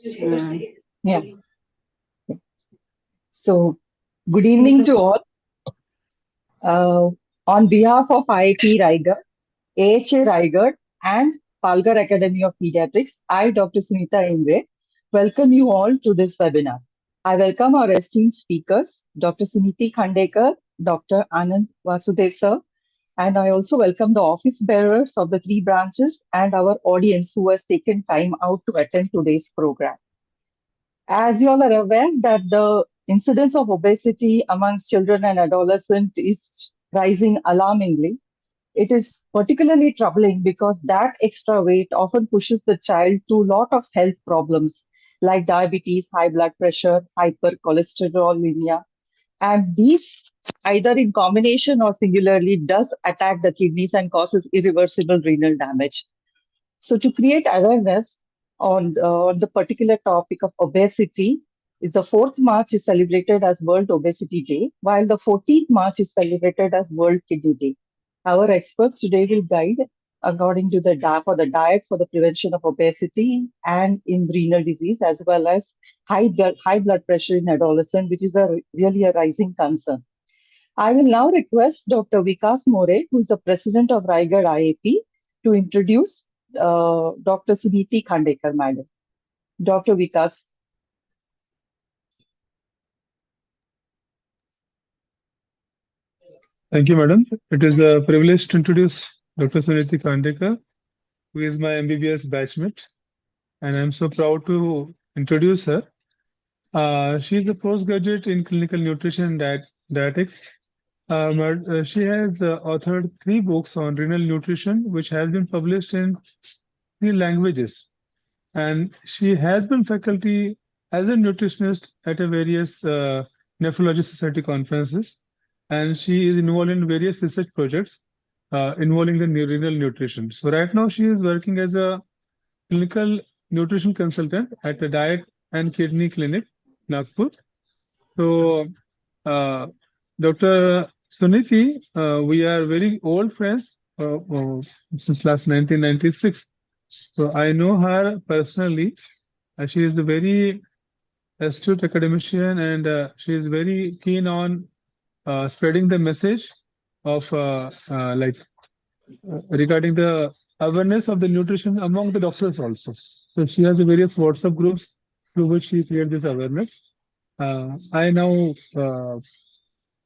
Mm, yeah. So, good evening to all. Uh, on behalf of IIT Raigad, AHA Raigad, and Palghar Academy of Pediatrics, I, Dr. Sunita Imre, welcome you all to this webinar. I welcome our esteemed speakers, Dr. Suniti Khandekar, Dr. Anand Vasudev sir, and I also welcome the office bearers of the three branches and our audience who has taken time out to attend today's program. As you all are aware that the incidence of obesity amongst children and adolescents is rising alarmingly. It is particularly troubling because that extra weight often pushes the child to a lot of health problems like diabetes, high blood pressure, hypercholesterolemia. And these, either in combination or singularly, does attack the kidneys and causes irreversible renal damage. So, to create awareness on the particular topic of obesity, the 4th March is celebrated as World Obesity Day, while the 14th March is celebrated as World Kidney Day. Our experts today will guide according to the diet for the prevention of obesity and in renal disease, as well as high blood pressure in adolescents, which is really a rising concern. I will now request Dr. Vikas More, who is the president of Raigad IIT, to introduce Dr. Suniti Khandekar, madam. Dr. Vikas. Thank you, madam. It is a privilege to introduce Dr. Suniti Khandekar, who is my MBBS batchmate, and I'm so proud to introduce her. She is a postgraduate in clinical nutrition and dietetics. She has authored 3 books on renal nutrition, which has been published in 3 languages. And she has been faculty as a nutritionist at a various nephrology society conferences, and she is involved in various research projects involving the renal nutrition. So right now she is working as a clinical nutrition consultant at a diet and kidney clinic, Nagpur. So, Dr. Suniti, we are very old friends since last 1996. So I know her personally. She is a very astute academician, and she is very keen on spreading the message of regarding the awareness of the nutrition among the doctors also. So she has a various WhatsApp groups through which she creates this awareness. I now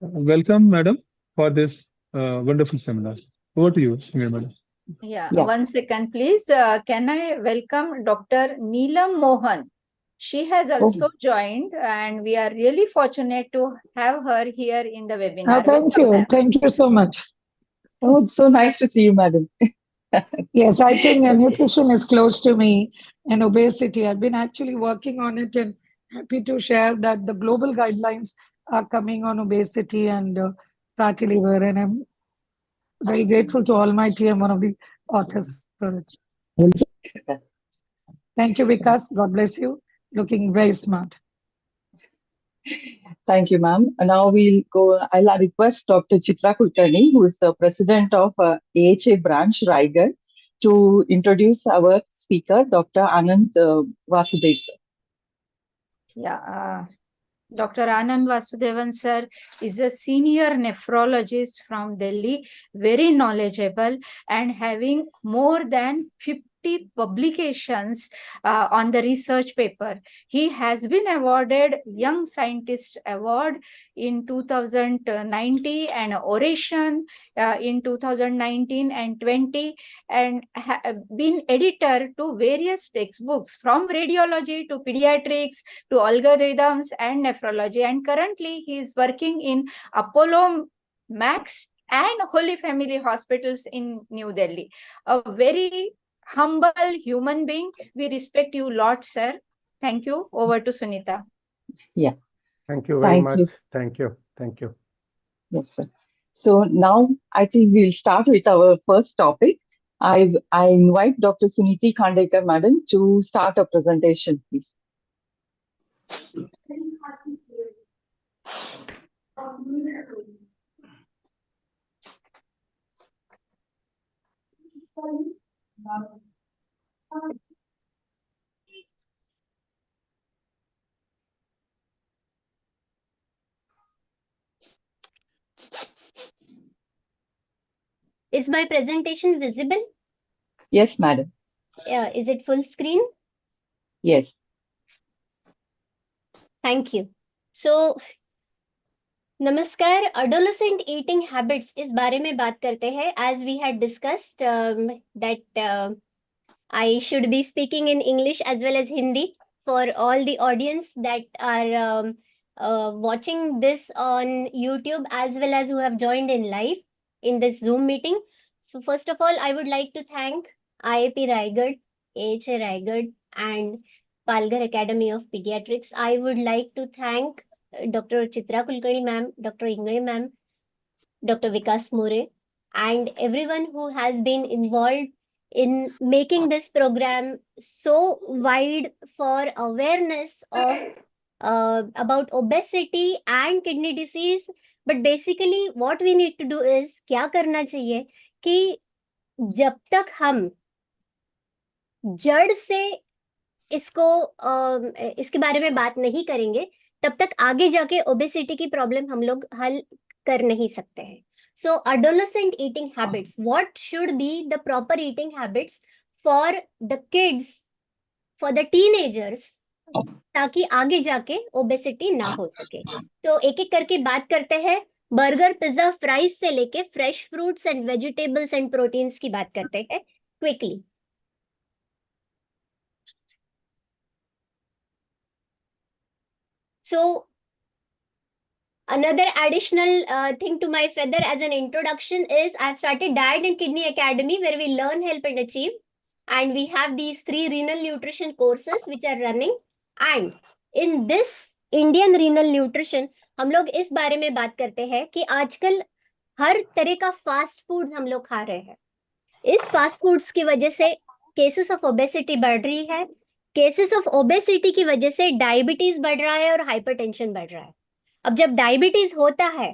welcome Madam for this wonderful seminar. Over to you, Senior Madam. Yeah, Yeah. 1 second, please. Can I welcome Dr. Neelam Mohan? She has also joined, and we are really fortunate to have her here in the webinar. Thank Welcome, you. ma'am. Thank you so much. Oh, it's so nice to see you, madam. Yes, I think nutrition is close to me and obesity. I've been actually working on it and happy to share that the global guidelines are coming on obesity and fatty liver. And I'm very grateful to all my team, one of the authors for it. Thank you, Vikas. God bless you. Looking very smart. Thank you, ma'am. Now we'll go. I'll request Dr. Chitra Kulkarni, who is the president of AHA branch, Raigad, to introduce our speaker, Dr. Anand Vasudev, sir. Yeah, Dr. Anand Vasudevan sir is a senior nephrologist from Delhi, very knowledgeable and having more than 50 publications on the research paper. He has been awarded Young Scientist Award in 2019 and Oration in 2019 and 20, and been editor to various textbooks from radiology to pediatrics to algorithms and nephrology. And currently he is working in Apollo Max and Holy Family Hospitals in New Delhi. A very humble human being. We respect you a lot, sir. Thank you. Over to Sunita. Yeah. Thank you very Thank much. you. Thank you. Thank you. Yes, sir. So now I think we'll start with our first topic. I invite Dr. Suniti Khandekar, madam, to start a presentation, please. Is my presentation visible? Yes, madam. Is it full screen? Yes. Thank you. So, नमस्कार. Adolescent eating habits इस बारे में बात करते हैं. As we had discussed that I should be speaking in English as well as Hindi for all the audience that are watching this on YouTube as well as who have joined in live in this Zoom meeting. So first of all, I would like to thank IIP Raigad, AHA Raigad and Palghar Academy of Pediatrics. I would like to thank Dr. Chitra Kulkarni ma'am, Dr. Ingre ma'am, Dr. Vikas More, and everyone who has been involved in making this program so wide for awareness of about obesity and kidney disease. But basically what we need to do is क्या करना चाहिए कि जब तक हम जड़ से इसको इसके बारे में बात नहीं करेंगे तब तक आगे जाके ओबेसिटी की प्रॉब्लम हम लोग हल कर नहीं सकते हैं. So adolescent eating habits, what should be the proper eating habits for the kids, for the teenagers, ताकि आगे जाके ओबेसिटी ना हो सके. तो एक एक करके बात करते हैं. बर्गर, पिज्जा, फ्राइज से लेके fresh fruits and vegetables and proteins की बात करते हैं quickly. So another additional thing to my feather as an introduction is I've started Diet and Kidney Academy where we learn, help and achieve. And we have these 3 renal nutrition courses which are running. And in this Indian renal nutrition, हम लोग इस बारे में बात करते हैं कि आजकल हर तरह का फास्ट फूड हम लोग खा रहे हैं. इस फास्ट फूड्स की वजह से केसेस ऑफ ओबेसिटी बढ़ रही है. केसेस ऑफ ओबेसिटी की वजह से डायबिटीज बढ़ रहा है और हाइपरटेंशन बढ़ रहा है. अब जब डायबिटीज होता है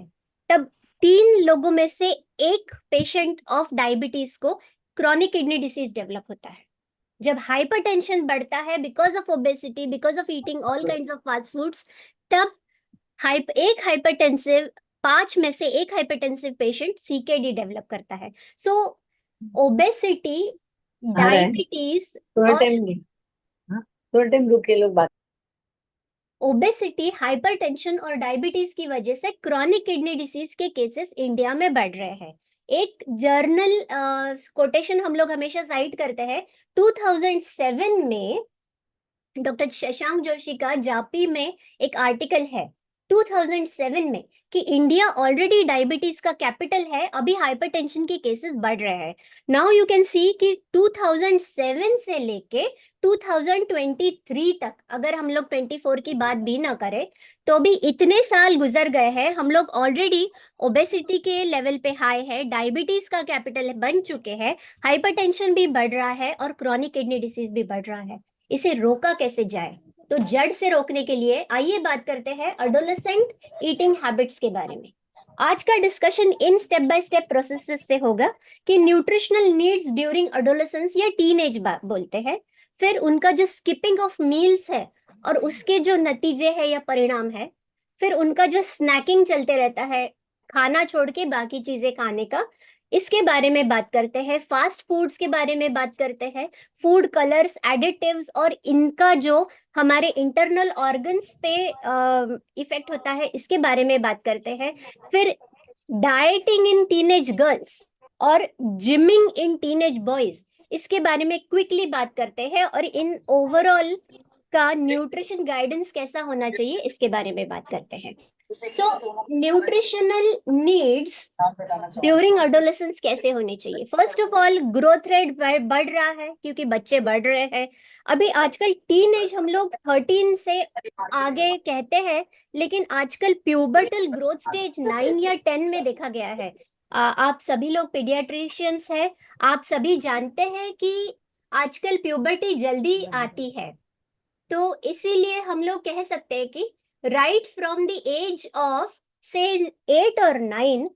तब 3 लोगों में से एक पेशेंट ऑफ डायबिटीज को क्रॉनिक किडनी डिसीज डेवलप होता है. जब हाइपरटेंशन बढ़ता है because of obesity, because of eating all kinds of fast foods, तब एक हाइपरटेंसिव 5 में से एक हाइपरटेंसिव पेशेंट सीकेडी डेवलप करता है. सो ओबेसिटी, डायबिटीज थोड़ा टाइम रुक के लोग बात. ओबेसिटी, हाइपरटेंशन और डायबिटीज की वजह से क्रॉनिक किडनी डिसीज के केसेस इंडिया में बढ़ रहे हैं. एक जर्नल कोटेशन हम लोग हमेशा साइट करते हैं. 2007 में डॉक्टर शशांक जोशी का जापी में एक आर्टिकल है 2007 में कि इंडिया ऑलरेडी डायबिटीज का कैपिटल है, अभी हाइपरटेंशन के केसेस बढ़ रहे हैं. नाउ यू कैन सी कि 2007 से लेके 2023 तक, अगर हम लोग 24 की बात भी ना करें तो भी इतने साल गुजर गए हैं. हम लोग ऑलरेडी ओबेसिटी के लेवल पे हाई है, डायबिटीज का कैपिटल बन चुके हैं, हाइपरटेंशन भी बढ़ रहा है और क्रॉनिक किडनी डिसीज भी बढ़ रहा है. इसे रोका कैसे जाए? तो जड़ से रोकने के लिए आइए बात करते हैं एडोलेसेंट ईटिंग हैबिट्स के बारे में. आज का discussion in step by step processes से होगा कि न्यूट्रिशनल नीड्स ड्यूरिंग एडोलेसेंस या टीनेज बोलते हैं, फिर उनका जो स्किपिंग ऑफ मील्स है और उसके जो नतीजे है या परिणाम है, फिर उनका जो स्नैकिंग चलते रहता है, खाना छोड़ के बाकी चीजें खाने का, इसके बारे में बात करते हैं. फास्ट फूड्स के बारे में बात करते हैं, फूड कलर्स, एडिटिव्स और इनका जो हमारे इंटरनल ऑर्गन्स पे इफेक्ट होता है, इसके बारे में बात करते हैं. फिर डाइटिंग इन टीनेज गर्ल्स और जिमिंग इन टीनेज बॉयज, इसके बारे में क्विकली बात करते हैं. और इन ओवरऑल का न्यूट्रिशन गाइडेंस कैसा होना चाहिए इसके बारे में बात करते हैं. तो न्यूट्रिशनल नीड्स ड्यूरिंग एडोलेसेंस कैसे होने चाहिए? First of all, growth rate बढ़ रहा है क्योंकि बच्चे बढ़ रहे हैं. अभी आजकल टीनेज हम लोग 13 से आगे कहते हैं, लेकिन आजकल प्यूबर्टल ग्रोथ स्टेज 9 या 10 में देखा गया है. आप सभी लोग पीडियाट्रिशियंस हैं, आप सभी जानते हैं कि आजकल प्यूबर्टी जल्दी आती है. तो इसीलिए हम लोग कह सकते हैं कि right from the age of से 8 और 9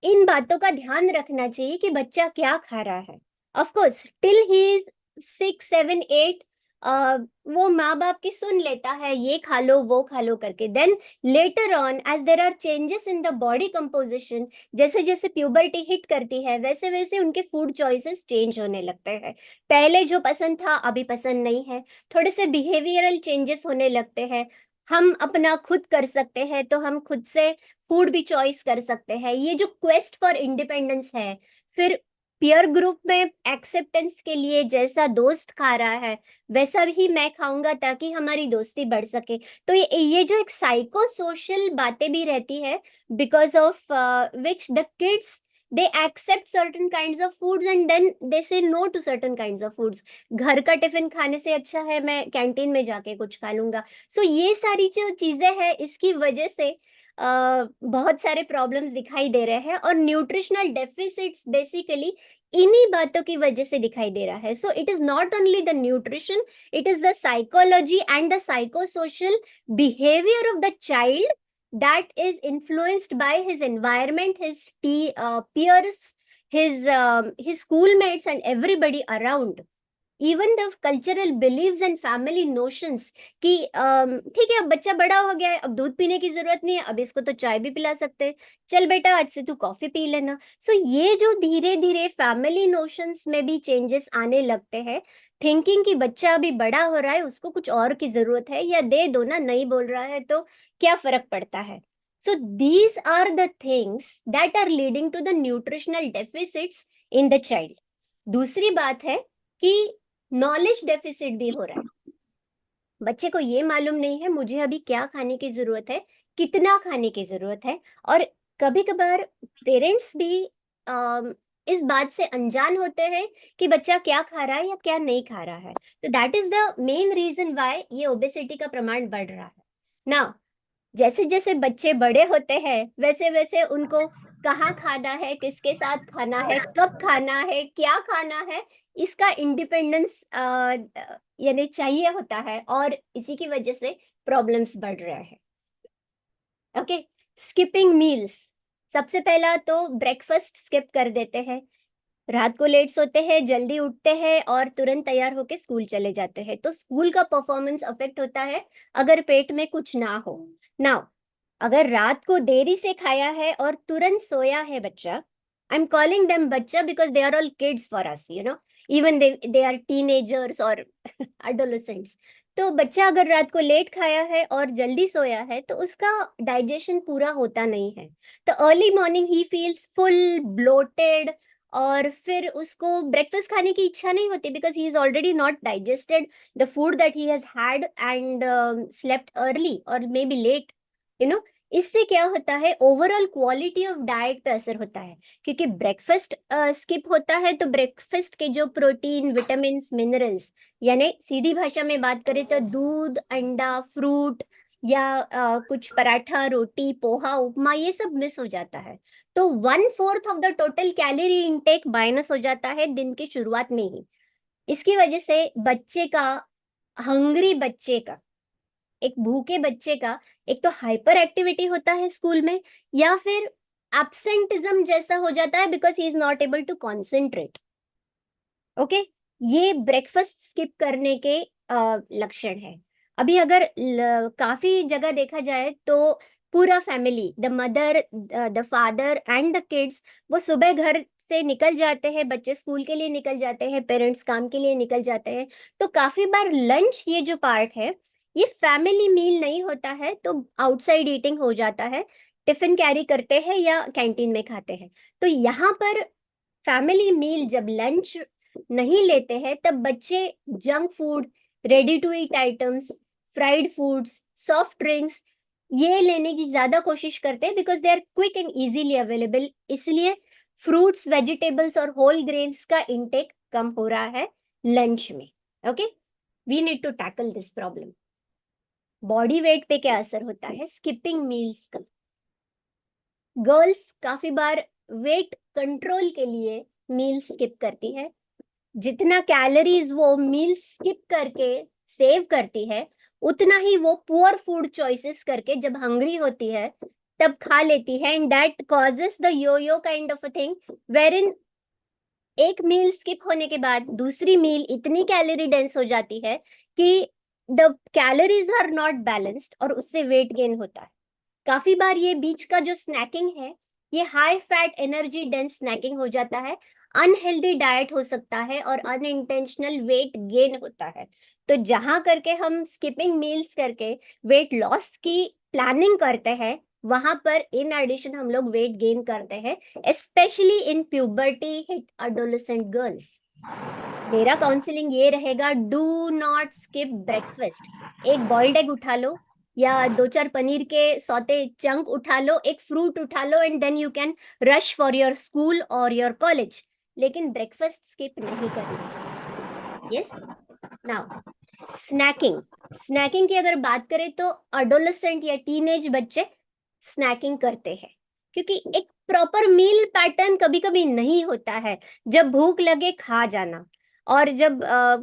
इन बातों का ध्यान रखना चाहिए कि बच्चा क्या खा रहा है. Of course till he is 6, 7, 8 वो माँ बाप की सुन लेता है, ये खा लो वो खा लो करके. Then later on as there are changes in the body composition, जैसे जैसे प्यूबर्टी हिट करती है वैसे वैसे उनके फूड चॉइसेस चेंज होने लगते हैं. पहले जो पसंद था अभी पसंद नहीं है. थोड़े से बिहेवियरल चेंजेस होने लगते हैं. हम अपना खुद कर सकते हैं तो हम खुद से फूड भी चॉइस कर सकते हैं. ये जो क्वेस्ट फॉर इंडिपेंडेंस है. फिर पीयर ग्रुप में एक्सेप्टेंस के लिए जैसा दोस्त खा रहा है वैसा ही मैं खाऊंगा ताकि हमारी दोस्ती बढ़ सके. तो ये जो एक साइको सोशल बातें भी रहती है, because of which the kids they accept certain kinds of foods and then they say no to certain kinds of foods. घर का टिफिन खाने से अच्छा है मैं कैंटीन में जाके कुछ खा लूंगा. सो ये सारी जो चीजें हैं इसकी वजह से बहुत सारे प्रॉब्लम्स दिखाई दे रहे हैं. और न्यूट्रिशनल डेफिसिट्स बेसिकली इन्हीं बातों की वजह से दिखाई दे रहा है. So it is not only the nutrition, it is the psychology and the psychosocial behavior of the child that is influenced by his environment, his peers, his schoolmates and everybody around. Even the cultural beliefs and family notions कि ठीक है अब बच्चा बड़ा हो गया है, अब दूध पीने की जरूरत नहीं है, अब इसको तो चाय भी पिला सकते हैं, चल बेटा आज से तू कॉफी पी लेना. सो ये जो धीरे धीरे फैमिली नोशंस में भी चेंजेस आने लगते हैं. थिंकिंग कि बच्चा अभी बड़ा हो रहा है उसको कुछ और की जरूरत है या दे दो ना, नहीं बोल रहा है तो क्या फर्क पड़ता है. So these are the things that are leading to the nutritional deficits in the child. दूसरी बात है कि नॉलेज डेफिसिट भी हो रहा है. बच्चे को ये मालूम नहीं है मुझे अभी क्या खाने की जरूरत है, कितना खाने की जरूरत है. और कभी कभार पेरेंट्स भी इस बात से अनजान होते हैं कि बच्चा क्या खा रहा है या क्या नहीं खा रहा है. तो that is the main reason why ये ओबेसिटी का प्रमाण बढ़ रहा है. ना जैसे जैसे बच्चे बड़े होते हैं वैसे वैसे उनको कहाँ खाना है, किसके साथ खाना है, कब खाना है, क्या खाना है, इसका इंडिपेंडेंस यानी चाहिए होता है. और इसी की वजह से प्रॉब्लम्स बढ़ रहे हैं. Okay, skipping meals. सबसे पहला तो ब्रेकफास्ट स्किप कर देते हैं. रात को लेट सोते हैं, जल्दी उठते हैं और तुरंत तैयार होके स्कूल चले जाते हैं. तो स्कूल का परफॉर्मेंस अफेक्ट होता है अगर पेट में कुछ ना हो. नाउ अगर रात को देरी से खाया है और तुरंत सोया है बच्चा, आई एम कॉलिंग देम बच्चा because they are all kids for us, you know, even they are teenagers और एडोलेसेंट्स. तो बच्चा अगर रात को लेट खाया है और जल्दी सोया है तो उसका डाइजेशन पूरा होता नहीं है. तो early morning he feels full bloated और फिर उसको ब्रेकफास्ट खाने की इच्छा नहीं होती because he is already not digested the food that he has had and slept early और maybe late, you know. इससे क्या होता है ओवरऑल क्वालिटी ऑफ डाइट पे असर होता है. क्योंकि ब्रेकफास्ट स्किप होता है तो ब्रेकफास्ट के जो प्रोटीन, विटामिन, मिनरल्स, यानी सीधी भाषा में बात करें तो दूध, अंडा, फ्रूट या कुछ पराठा, रोटी, पोहा, उपमा, ये सब मिस हो जाता है. तो 1/4 of the total calorie intake minus हो जाता है दिन की शुरुआत में ही. इसकी वजह से बच्चे का, हंग्री बच्चे का, एक भूखे बच्चे का एक तो हाइपर एक्टिविटी होता है स्कूल में या फिर एब्सेंटिज्म जैसा हो जाता है because he is not able to concentrate. Okay, ये ब्रेकफास्ट स्किप करने के लक्षण है. अभी अगर काफी जगह देखा जाए तो पूरा family, the mother, the father and the kids, वो सुबह घर से निकल जाते हैं, बच्चे स्कूल के लिए निकल जाते हैं, पेरेंट्स काम के लिए निकल जाते हैं. तो काफी बार लंच, ये जो पार्ट है, ये फैमिली मील नहीं होता है तो आउटसाइड ईटिंग हो जाता है. टिफिन कैरी करते हैं या कैंटीन में खाते हैं. तो यहाँ पर फैमिली मील जब लंच नहीं लेते हैं तब बच्चे junk food, ready to eat items, fried foods, soft drinks ये लेने की ज्यादा कोशिश करते हैं because they are quick and easily available. इसलिए फ्रूट्स, वेजिटेबल्स और होल ग्रेन्स का इंटेक कम हो रहा है लंच में. Okay, we need to tackle this problem. Body weight पे क्या असर होता है स्किपिंग मील्स का. गर्ल्स काफी बार वेट कंट्रोल के लिए मील स्किप करती है. जितना कैलोरीज वो मील स्किप करके सेव करती है उतना ही वो पुअर फूड चॉइसेस करके जब हंग्री होती है तब खा लेती है. And that causes the yo yo kind of a thing wherein एक मील स्किप होने के बाद दूसरी मील इतनी कैलोरी डेंस हो जाती है कि the calories are not balanced और उससे वेट गेन होता है। काफी बार ये बीच का जो स्नैकिंग है ये high fat energy dense snacking हो जाता है, अनहेल्दी डाइट हो सकता है और अनइंटेंशनल वेट गेन होता है। तो जहां करके हम स्किपिंग मील्स करके वेट लॉस की प्लानिंग करते हैं, वहां पर इन एडिशन हम लोग वेट गेन करते हैं, specially in puberty hit adolescent girls. मेरा काउंसलिंग ये रहेगा, डू नॉट स्किप ब्रेकफास्ट। एक बॉइल्ड एग उठा लो या दो चार पनीर के सौते चंक उठा लो, एक फ्रूट उठा लो and then you can rush for your school और योर कॉलेज, लेकिन ब्रेकफास्ट स्किप नहीं करना है। Yes, now snaking. स्नैकिंग की अगर बात करें तो अडोलेसेंट या टीनेज बच्चे स्नैकिंग करते हैं क्योंकि एक प्रॉपर मील पैटर्न कभी कभी नहीं होता है। जब भूख लगे खा जाना, और जब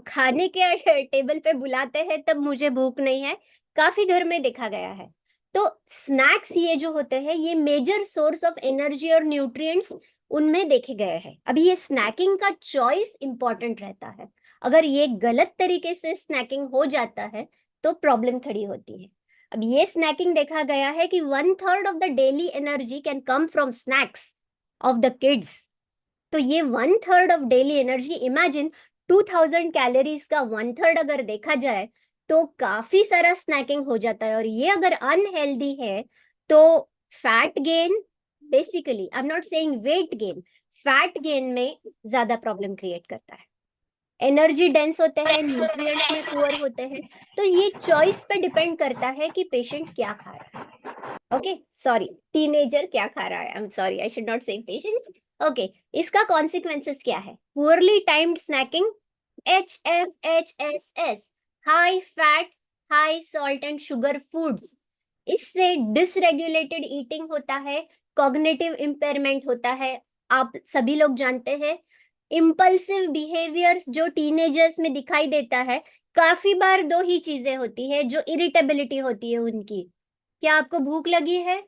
खाने के टेबल पे बुलाते हैं तब मुझे भूख नहीं है, काफी घर में देखा गया है। तो स्नैक्स ये जो होते हैं ये मेजर सोर्स ऑफ एनर्जी और न्यूट्रिएंट्स उनमें देखे गए हैं। अभी ये स्नैकिंग का चॉइस इंपॉर्टेंट रहता है। अगर ये गलत तरीके से स्नैकिंग हो जाता है तो प्रॉब्लम खड़ी होती है। अब ये स्नैकिंग देखा गया है कि 1/3 of the daily energy can come from snacks of the kids. तो ये 1/3 of daily energy, imagine 2000 calories का 1/3 अगर देखा जाए तो काफी सारा स्नैकिंग हो जाता है। और ये अगर अनहेल्दी है तो fat gain, basically I am not saying weight gain, fat gain में ज्यादा प्रॉब्लम क्रिएट करता है। एनर्जी डेंस होते हैं, न्यूट्रिएंट्स में पुअर होते हैं। तो ये चॉइस पे डिपेंड करता है कि पेशेंट क्या खा रहा है। ओके, सॉरी, टीनेजर क्या खा रहा है, I am sorry, I should not say patients. Okay, इसका कॉन्सिक्वेंसेस क्या है? Poorly timed snacking, HFHSS, high fat high salt and sugar foods. इससे डिसरेगुलेटेड ईटिंग होता है, कॉग्निटिव इम्पेयरमेंट होता है। आप सभी लोग जानते हैं इम्पल्सिव बिहेवियर्स जो टीनेजर्स में दिखाई देता है, काफी बार दो ही चीजें होती है जो इरिटेबिलिटी होती है उनकी। क्या आपको भूख लगी है,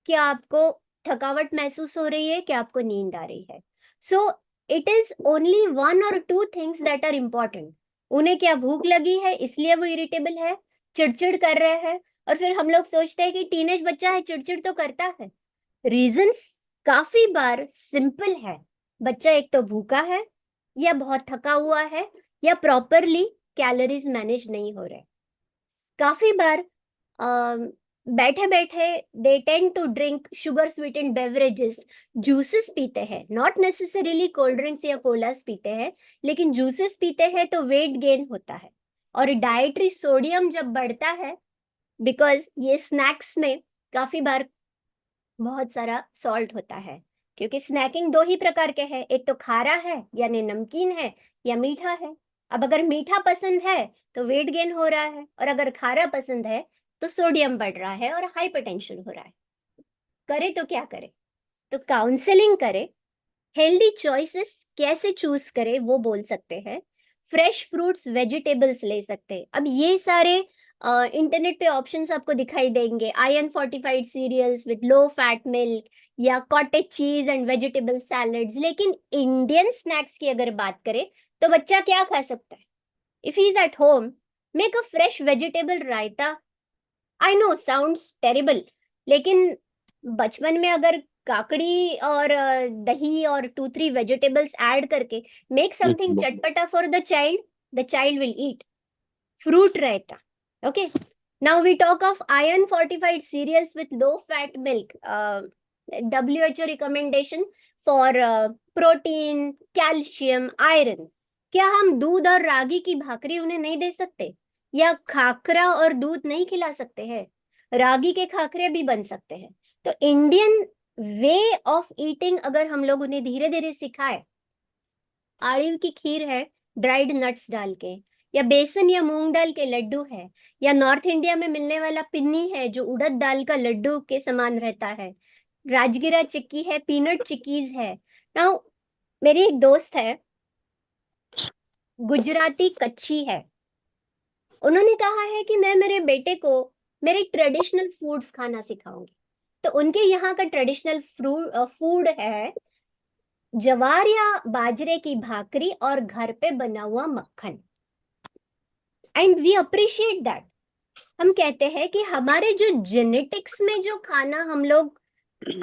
क्या आपको थकावट महसूस हो रही है, क्या आपको नींद आ रही है। So it is only 1 or 2 things that are important. उन्हें क्या भूख लगी है इसलिए वो इरिटेबल है, चिड़चिड़ कर रहे हैं। और फिर हम लोग सोचते हैं कि टीनेज बच्चा है, चिड़चिड़ तो करता है। रीजंस काफी बार सिंपल है। बच्चा एक तो भूखा है, या बहुत थका हुआ है, या प्रॉपरली कैलोरीज मैनेज नहीं हो रहे। काफी बार बैठे बैठे they tend to drink sugar sweetened beverages, juices पीते हैं, नॉट नेसेसरीली कोल्ड ड्रिंक्स या कोलास पीते हैं, लेकिन जूसेस पीते हैं तो वेट गेन होता है। और डाइटरी सोडियम जब बढ़ता है, बिकॉज ये स्नैक्स में काफी बार बहुत सारा सॉल्ट होता है, क्योंकि स्नैकिंग दो ही प्रकार के हैं, एक तो खारा है यानी नमकीन है, या मीठा है। अब अगर मीठा पसंद है तो वेट गेन हो रहा है, और अगर खारा पसंद है तो सोडियम बढ़ रहा है और हाइपरटेंशन हो रहा है। करे तो क्या करे? तो काउंसलिंग करे, हेल्दी चॉइसेस कैसे चूज करें वो बोल सकते हैं, फ्रेश फ्रूट्स वेजिटेबल्स ले सकते हैं। अब ये सारे इंटरनेट पे ऑप्शंस आपको दिखाई देंगे, iron fortified cereals with low fat milk, या cottage cheese and vegetable salads. लेकिन इंडियन स्नैक्स की अगर बात करें तो बच्चा क्या खा सकता है? If he is at home, make a fresh vegetable raita. I know sounds terrible, लेकिन बचपन में अगर काकड़ी और दही और 2-3 वेजिटेबल्स ऐड करके मेक समथिंग चटपटा for the child will eat. Fruit raita. Okay, now we talk of iron fortified cereals with low fat milk. WHO recommendation for protein, calcium, iron. क्या हम दूध और रागी की भाकरी उन्हें नहीं दे सकते, या खाकरा और दूध नहीं खिला सकते हैं? रागी के खाकरे भी बन सकते हैं। तो इंडियन वे ऑफ ईटिंग अगर हम लोग उन्हें धीरे धीरे सिखाए, आड़ू की खीर है ड्राइड नट्स डाल के, या बेसन या मूंग दाल के लड्डू है, या नॉर्थ इंडिया में मिलने वाला पिन्नी है जो उड़द दाल का लड्डू के समान रहता है, राजगिरा चिक्की है, पीनट चिक्कीज है। नाउ मेरी एक दोस्त है, गुजराती कच्ची है, उन्होंने कहा है कि मैं मेरे बेटे को मेरे ट्रेडिशनल फूड्स खाना सिखाऊंगी। तो उनके यहाँ का ट्रेडिशनल फूड है जवार या बाजरे की भाकरी और घर पे बना हुआ मक्खन, एंड वी अप्रिशिएट दैट। हम कहते हैं कि हमारे जो जेनेटिक्स में जो खाना हम लोग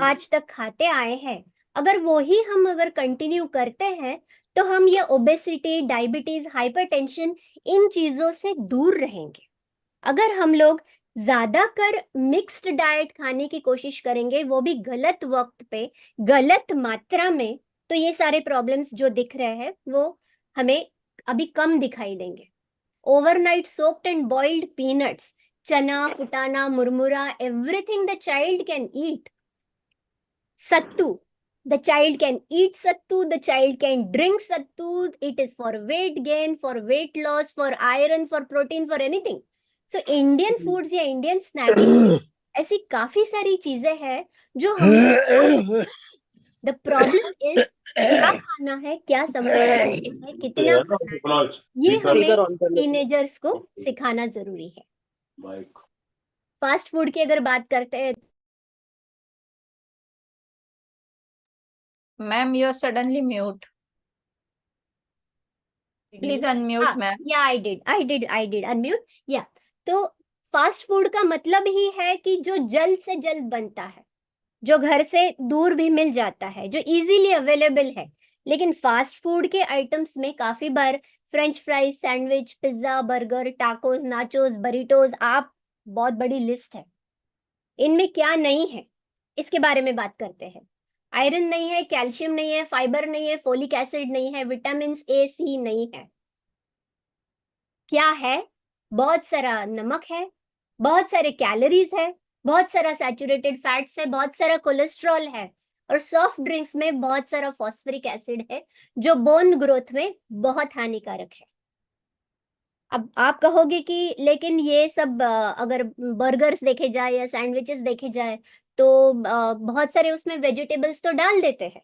आज तक खाते आए हैं, अगर वो ही हम अगर कंटिन्यू करते हैं तो हम ये ओबेसिटी, डायबिटीज, हाइपरटेंशन, इन चीजों से दूर रहेंगे। अगर हम लोग ज्यादा कर मिक्स्ड डाइट खाने की कोशिश करेंगे, वो भी गलत वक्त पे, गलत मात्रा में, तो ये सारे प्रॉब्लम्स जो दिख रहे हैं वो हमें अभी कम दिखाई देंगे। Overnight soaked and boiled peanuts, चना, फुटाना, मुरमुरा, everything the child can eat. Sattu. The child can eat sattu, the child can drink sattu. It is for weight gain, for weight loss, for iron, for protein, for anything. So Indian foods या Indian snacking में ऐसी काफी सारी चीजें हैं जो हम लोग, द प्रॉब्लम इज क्या खाना है, क्या समय है, कितना खाना है, ये हमें टीनेजर्स को सिखाना जरूरी है। फास्ट फूड की अगर बात करते हैं, Ma'am, you're suddenly mute. Please unmute, ma'am. या आई डिड अनम्यूट या। तो फास्ट फूड का मतलब ही है कि जो जल्द से जल्द बनता है, जो घर से दूर भी मिल जाता है, जो इजीली अवेलेबल है। लेकिन फास्ट फूड के आइटम्स में काफी बार French fries, sandwich, pizza, burger, tacos, nachos, burritos, आप बहुत बड़ी लिस्ट है। इनमें क्या नहीं है इसके बारे में बात करते हैं। आयरन नहीं है, कैल्शियम नहीं है, फाइबर नहीं है, फोलिक एसिड नहीं है, विटामिन ए, सी नहीं है। क्या है? बहुत सारा नमक है, बहुत सारे कैलोरीज है, बहुत सारा सैचुरेटेड फैट्स है, बहुत सारा कोलेस्ट्रॉल है, और सॉफ्ट ड्रिंक्स में बहुत सारा फॉस्फोरिक एसिड है जो बोन ग्रोथ में बहुत हानिकारक है। अब आप कहोगे कि लेकिन ये सब अगर बर्गर्स देखे जाए या सैंडविचेस देखे जाए तो बहुत सारे उसमें वेजिटेबल्स तो डाल देते हैं।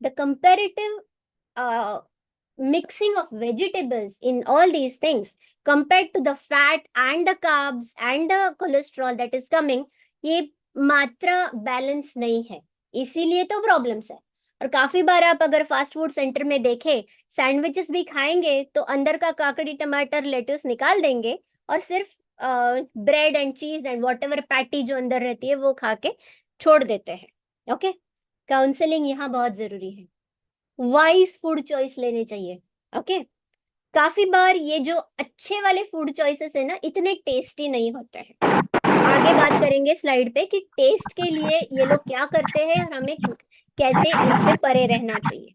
The comparative mixing of vegetables in all these things compared to the fat and the carbs and the cholesterol that is coming, ये मात्रा बैलेंस नहीं है, इसीलिए तो प्रॉब्लम्स है। और काफी बार आप अगर फास्ट फूड सेंटर में देखें, सैंडविचेस भी खाएंगे तो अंदर का काकड़ी, टमाटर, लेट्यूस निकाल देंगे और सिर्फ ब्रेड एंड चीज एंड वॉट एवर पैटी जो अंदर रहती है वो खा के छोड़ देते हैं। ओके, काउंसलिंग यहाँ बहुत जरूरी है, वाइज फूड चॉइस लेने चाहिए। ओके, काफी बार ये जो अच्छे वाले फूड चॉइसेस है ना, इतने टेस्टी नहीं होते हैं। आगे बात करेंगे स्लाइड पे कि टेस्ट के लिए ये लोग क्या करते हैं और हमें कैसे इनसे परे रहना चाहिए।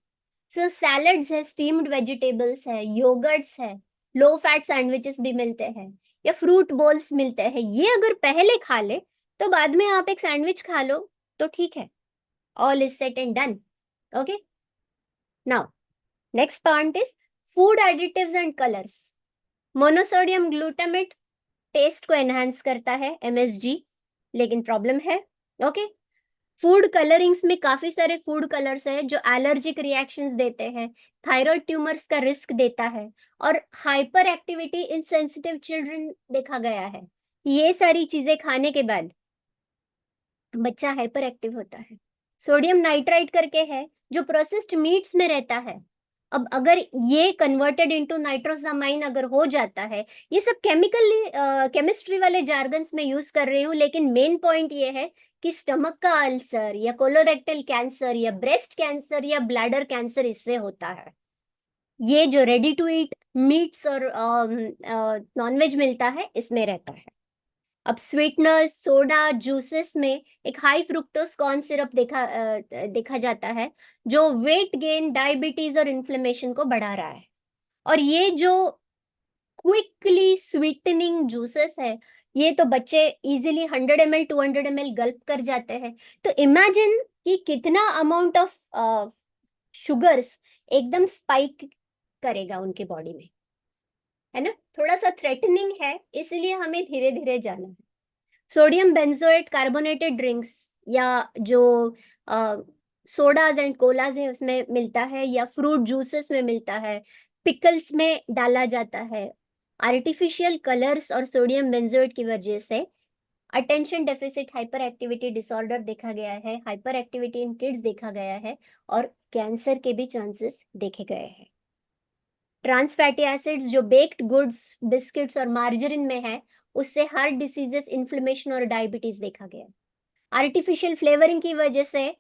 सो सैलड्स है, स्टीम्ड वेजिटेबल्स है, योगर्ट्स है, लो फैट सैंडविचेस भी मिलते हैं या फ्रूट बोल्स मिलते हैं। ये अगर पहले खा ले तो बाद में आप एक सैंडविच खा लो तो ठीक है, all is set and done. Okay, now next point is food additives and colours. Monosodium glutamate taste को एनहांस करता है, एमएसजी, लेकिन प्रॉब्लम है। ओके, फूड कलरिंग्स में काफी सारे फूड कलर्स हैं जो एलर्जिक रिएक्शंस देते हैं, थायराइड ट्यूमर्स का रिस्क देता है, और hyper activity in sensitive children देखा गया है। ये सारी चीजें खाने के बाद बच्चा हाइपर एक्टिव होता है। सोडियम नाइट्राइट करके है जो प्रोसेस्ड मीट्स में रहता है। अब अगर ये कन्वर्टेड इनटू नाइट्रोसामाइन अगर हो जाता है, ये सब केमिस्ट्री वाले जार्गन्स में यूज कर रही हूँ, लेकिन मेन पॉइंट ये है कि स्टमक का अल्सर या कोलोरेक्टल कैंसर या ब्रेस्ट कैंसर या ब्लैडर कैंसर इससे होता है। ये जो रेडी टू ईट मीट्स और नॉनवेज मिलता है इसमें रहता है। अब स्वीटनर्स, सोडा, जूसेस में एक हाई फ्रुक्टोज कॉर्न सिरप देखा जाता है जो वेट गेन, डायबिटीज और इन्फ्लेमेशन को बढ़ा रहा है। और ये जो क्विकली स्वीटनिंग जूसेस है, ये तो बच्चे इजीली 100 ml 200 ml गल्प कर जाते हैं। तो इमेजिन कि कितना अमाउंट ऑफ शुगर्स एकदम स्पाइक करेगा उनके बॉडी में, है ना। थोड़ा सा थ्रेटनिंग है, इसलिए हमें धीरे धीरे जाना है। सोडियम बेंजोएट कार्बोनेटेड ड्रिंक्स या जो सोडाज एंड कोलाज है उसमें मिलता है, या फ्रूट जूसेस में मिलता है, पिकल्स में डाला जाता है। आर्टिफिशियल कलर्स और सोडियम बेंजोएट की वजह से attention deficit hyper activity disorder देखा गया है, हाइपर एक्टिविटी इन किड्स देखा गया है, और कैंसर के भी चांसेस देखे गए हैं। ट्रांस फैटी एसिड्स जो बेक्ड गुड्स, बिस्किट्स और मार्जरीन में है, उससे हार्ट डिसीजेस, इन्फ्लेमेशन और डायबिटीज देखा गया। आर्टिफिशियल फ्लेवरिंग की वजह से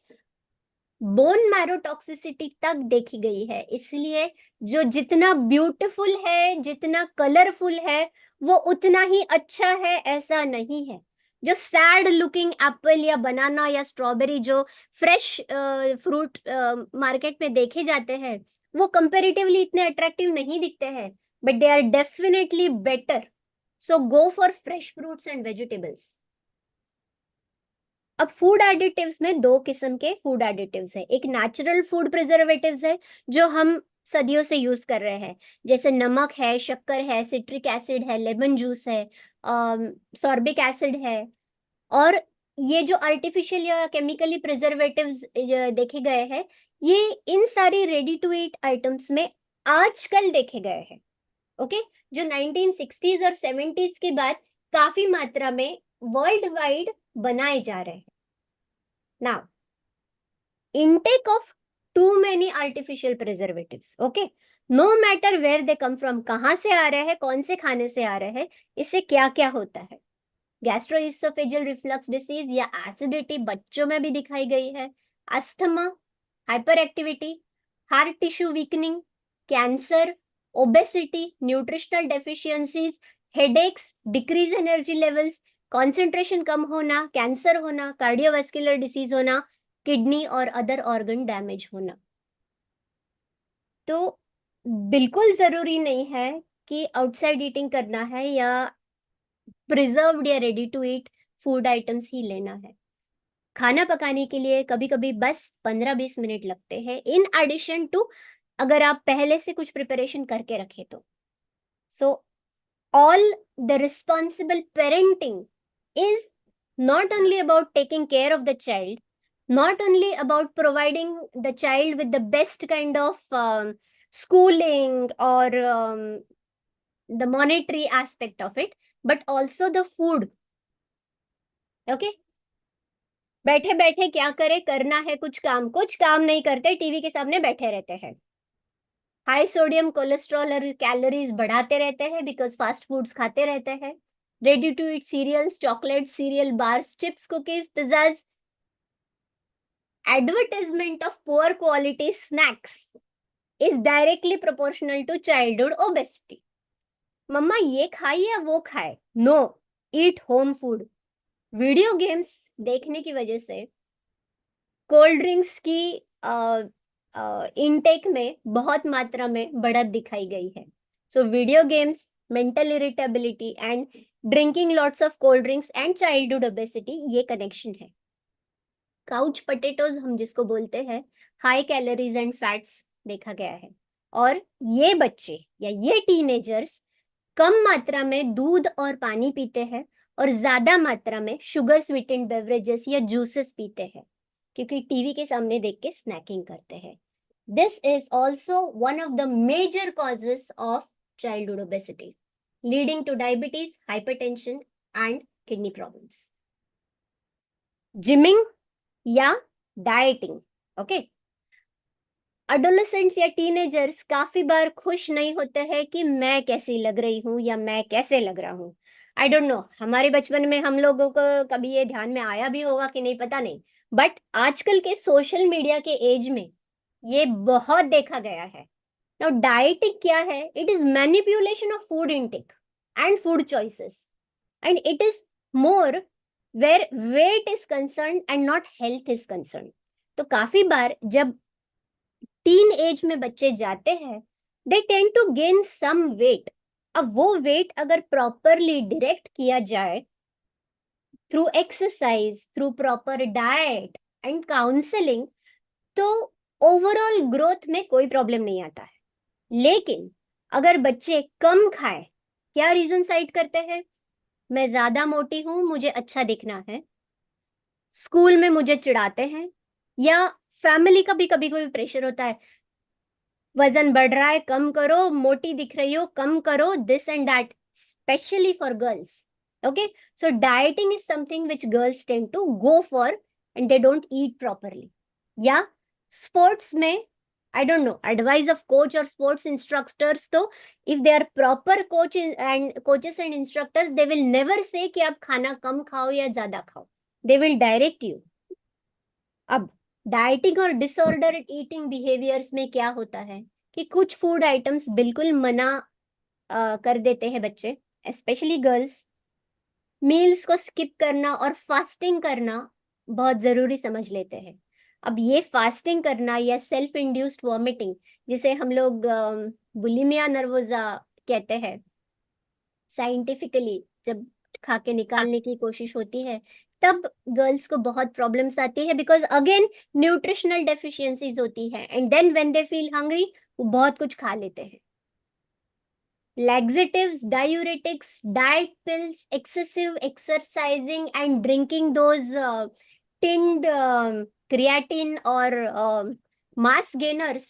बोन मैरो टॉक्सिसिटी तक देखी गई है। इसलिए जो जितना ब्यूटीफुल है, जितना कलरफुल है, वो उतना ही अच्छा है ऐसा नहीं है। जो सैड लुकिंग एप्पल या बनाना या स्ट्रॉबेरी जो फ्रेश फ्रूट मार्केट में देखे जाते हैं, वो कंपेरेटिवली इतने अट्रैक्टिव नहीं दिखते हैं, but they are definitely better. So go for fresh fruits and vegetables. अब फूड एडिटिव्स में दो किस्म के फूड एडिटिव्स है। एक नेचुरल फूड प्रिजर्वेटिव्स है जो हम सदियों से यूज कर रहे हैं, जैसे नमक है, शक्कर है, सिट्रिक एसिड है, लेमन जूस है, सॉर्बिक एसिड है। और ये जो आर्टिफिशियल या केमिकली प्रिजर्वेटिव्स देखे गए हैं, ये इन सारी रेडी टू ईट आइटम्स में आजकल देखे गए हैं। ओके, जो 1960s और 70s के बाद काफी मात्रा में वर्ल्ड वाइड बनाए जा रहे हैं। Now intake of too many artificial preservatives, okay, no matter where they come from, कहाँ से आ रहे हैं, कौन से खाने से आ रहे हैं, इससे क्या क्या होता है। गैस्ट्रोइसोफेजियल रिफ्लक्स डिसीज या एसिडिटी बच्चों में भी दिखाई गई है, asthma, hyper activity, heart tissue weakening, cancer, obesity, nutritional deficiencies, headaches, decrease energy levels, concentration कम होना, कैंसर होना, कार्डियोवास्कुलर डिसीज होना, किडनी और अदर ऑर्गन डैमेज होना। तो बिल्कुल जरूरी नहीं है कि आउटसाइड ईटिंग करना है या प्रिजर्व्ड या ready to eat food items ही लेना है। खाना पकाने के लिए कभी कभी बस 15-20 मिनट लगते हैं, इन एडिशन टू अगर आप पहले से कुछ प्रिपरेशन करके रखे तो। So all the responsible parenting is not only about taking care of the child, not only about providing the child with the best kind of schooling or the monetary aspect of it, but also the food. Okay, बैठे बैठे क्या करे, करना है कुछ काम नहीं करते, टीवी के सामने बैठे रहते हैं, हाई सोडियम कोलेस्ट्रॉल और कैलोरीज बढ़ाते रहते हैं बिकॉज फास्ट फूड्स खाते रहते हैं, ready to eat cereals, chocolate, cereal bars, chips, cookies, pizzas, advertisement of poor quality snacks is directly proportional to childhood obesity. मम्मा ये खाए या वो खाए, नो, ईट होम फूड। वीडियो गेम्स देखने की वजह से कोल्ड ड्रिंक्स की इनटेक में बहुत मात्रा में बढ़त दिखाई गई है। So video games, mental irritability and drinking lots of cold drinks and childhood obesity, ये कनेक्शन है। काउच पोटैटोज हम जिसको बोलते हैं, हाई कैलोरीज एंड फैट्स देखा गया है। और ये बच्चे या ये टीनेजर्स कम मात्रा में दूध और पानी पीते हैं और ज्यादा मात्रा में शुगर स्वीटेंड बेवरेजेस या जूसेस पीते हैं, क्योंकि टीवी के सामने देख के स्नैकिंग करते हैं। This is also one of the major causes of childhood obesity, leading to diabetes, hypertension and kidney problems. Gymming या डाइटिंग, ओके, एडोलेसेंट्स या टीनेजर्स काफी बार खुश नहीं होते हैं कि मैं कैसी लग रही हूँ या मैं कैसे लग रहा हूँ। आई डोंट नो, हमारे बचपन में हम लोगों को कभी ये ध्यान में आया भी होगा कि नहीं, पता नहीं, बट आजकल के सोशल मीडिया के एज में ये बहुत देखा गया है। नाउ डाइटिंग क्या है? It is manipulation of food intake and food choices, and it is more where weight is concerned and not health is concerned. तो काफी बार जब टीन एज में बच्चे जाते हैं, they tend to gain some weight. अब वो वेट अगर प्रॉपरली डायरेक्ट किया जाए through exercise, through proper diet and counselling, तो ओवरऑल ग्रोथ में कोई प्रॉब्लम नहीं आता है। लेकिन अगर बच्चे कम खाए, क्या रीजन साइट करते हैं? मैं ज्यादा मोटी हूं, मुझे अच्छा दिखना है, स्कूल में मुझे चिढ़ाते हैं, या फैमिली का भी कभी कभी प्रेशर होता है, वजन बढ़ रहा है कम करो, मोटी दिख रही हो कम करो, this and that, specially for girls. Okay, so dieting is something which girls tend to go for and they don't eat properly. Yeah, sports में I don't know, advice of coach or sports instructors, तो if they are proper and coaches and instructors, they will never say कि आप खाना कम खाओ या ज्यादा खाओ. They will direct you. अब डाइटिंग और डिसऑर्डर ईटिंग बिहेवियर्स में क्या होता है कि कुछ फूड आइटम्स बिल्कुल मना कर देते हैं बच्चे, स्पेशली गर्ल्स. मील्स को स्किप करना और फास्टिंग करना बहुत जरूरी समझ लेते हैं. अब ये फास्टिंग करना या सेल्फ इंड्यूस्ड वॉमिटिंग, जिसे हम लोग बुलिमिया नर्वोजा कहते हैं, साइंटिफिकली जब खा के निकालने की कोशिश होती है तब गर्ल्स को बहुत प्रॉब्लम्स आती है, बिकॉज अगेन न्यूट्रिशनल डेफिशिएंसीज होती है and then when they feel hungry वो बहुत कुछ खा लेते हैं. Laxatives, diuretics, diet pills, excessive exercising and drinking those tinned creatine और mass gainers,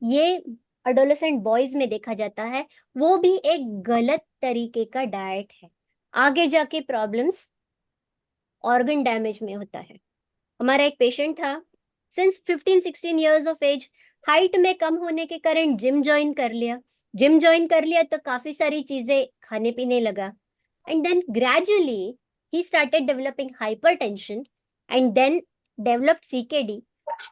ये adolescent boys में देखा जाता है. वो भी एक गलत तरीके का डाइट है. आगे जाके प्रॉब्लम्स ऑर्गन डैमेज में होता है. हमारा एक पेशेंट था, since 15-16 years of age, height में कम होने के कारण जिम ज्वाइन कर लिया. जिम ज्वाइन कर लिया तो काफी सारी चीजें खाने पीने लगा and then gradually he started developing hypertension and then developed CKD.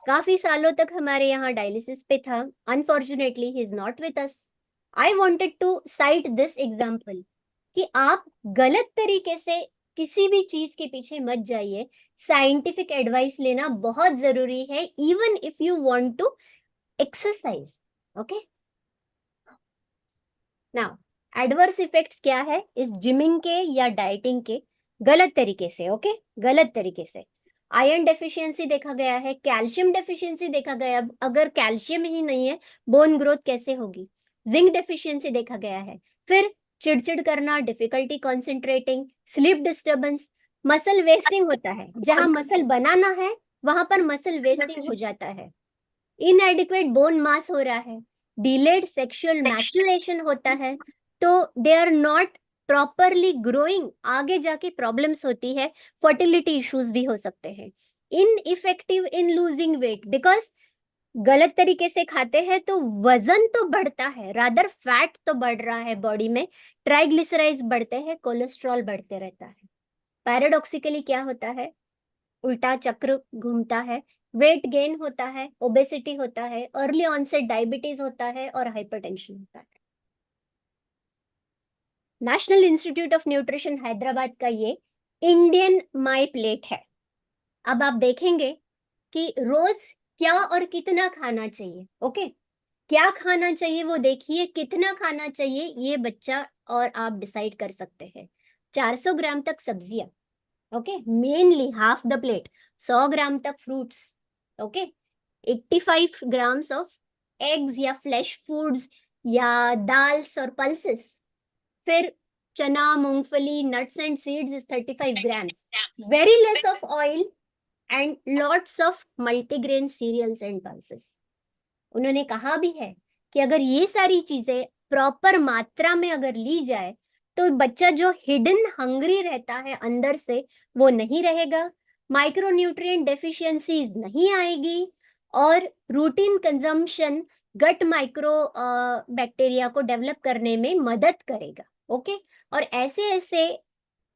काफी सालों तक हमारे यहाँ डायलिसिस पे था. Unfortunately he is not with us. I wanted to cite this example कि आप गलत तरीके से किसी भी चीज के पीछे मत जाइए. साइंटिफिक एडवाइस लेना बहुत जरूरी है, even if you want to exercise. Okay, now adverse effects क्या है इस जिमिंग के या डाइटिंग के गलत तरीके से. ओके, गलत तरीके से आयरन डेफिशिएंसी देखा गया है, कैल्शियम डेफिशिएंसी देखा गया. अब अगर कैल्शियम ही नहीं है बोन ग्रोथ कैसे होगी? जिंक डेफिशिएंसी देखा गया है. फिर चिड़चिड़ करना, difficulty concentrating, sleep disturbance, muscle wasting होता है. जहां मसल बनाना है वहां पर मसल वेस्टिंग हो जाता है. इनएडिक्वेट बोन मास हो रहा है, डिलेड सेक्सुअल मैच्योरेशन होता है, तो they are not properly growing. आगे जाके प्रॉब्लम्स होती है, फर्टिलिटी इश्यूज भी हो सकते हैं. Ineffective in losing weight, because गलत तरीके से खाते हैं तो वजन तो बढ़ता है, रादर फैट तो बढ़ रहा है बॉडी में. ट्राइग्लिसराइड्स बढ़ते हैं, कोलेस्ट्रॉल बढ़ते रहता है. पैराडॉक्सिकली क्या होता है, उल्टा चक्र घूमता है. वेट गेन होता है, ओबेसिटी होता है, अर्ली ऑनसेट डायबिटीज होता है और हाइपरटेंशन होता है. National institute of nutrition Hyderabad का ये इंडियन माई प्लेट है. अब आप देखेंगे कि रोज क्या और कितना खाना चाहिए. ओके, क्या खाना चाहिए वो देखिए, कितना खाना चाहिए ये बच्चा और आप डिसाइड कर सकते हैं. 400 ग्राम तक सब्जियां, okay, mainly half the plate. 100 gram तक fruits, okay. 85 grams of eggs या फ्लैश फूड्स या दाल्स और पल्सेस. फिर chana, moongphali, nuts and seeds is 35 grams. Very less of oil and lots of multigrain cereals and pulses. उन्होंने कहा भी है कि अगर ये सारी चीजें प्रॉपर मात्रा में अगर ली जाए तो बच्चा जो हिडन हंग्री रहता है अंदर से वो नहीं रहेगा, माइक्रोन्यूट्रिएंट डेफिशिएंसीज नहीं आएगी और रूटीन कंजम्पशन गट माइक्रो बैक्टीरिया को डेवलप करने में मदद करेगा. ओके, और ऐसे ऐसे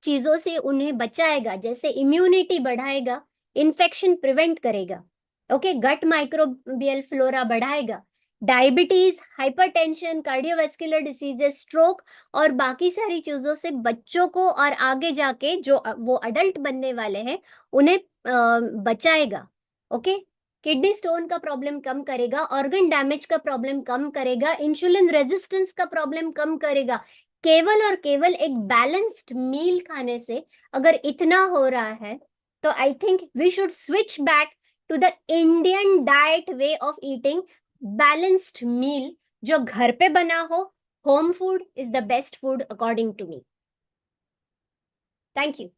चीजों से उन्हें बचाएगा, जैसे इम्यूनिटी बढ़ाएगा, इन्फेक्शन प्रिवेंट करेगा. ओके, गट माइक्रोबियल फ्लोरा बढ़ाएगा. Diabetes, hypertension, cardiovascular diseases, stroke और बाकी सारी चीजों से बच्चों को और आगे जाके जो वो अडल्ट बनने वाले हैं उन्हें बचाएगा. ओके, किडनी स्टोन का प्रॉब्लम कम करेगा, ऑर्गन डैमेज का प्रॉब्लम कम करेगा, इंसुलिन रेजिस्टेंस का प्रॉब्लम कम करेगा. केवल और केवल एक बैलेंस्ड मील खाने से अगर इतना हो रहा है तो I think we should switch back to the Indian diet way of eating. Balanced meal जो घर पे बना हो, home food is the best food according to me. Thank you.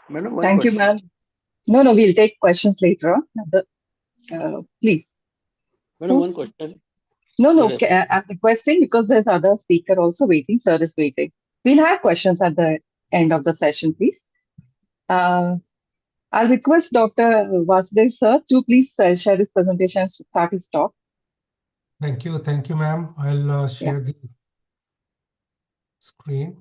Madam, one Thank you, question. ma'am. No, we'll take questions later on. Please. Madam, one Who's- question. No, Good evening. I'm requesting because there's other speaker also waiting. Sir is waiting. We'll have questions at the end of the session, please. Uh, I'll request Dr. Vasudev, sir, to please share his presentation and start his talk. Thank you, ma'am. I'll Yeah. share the screen.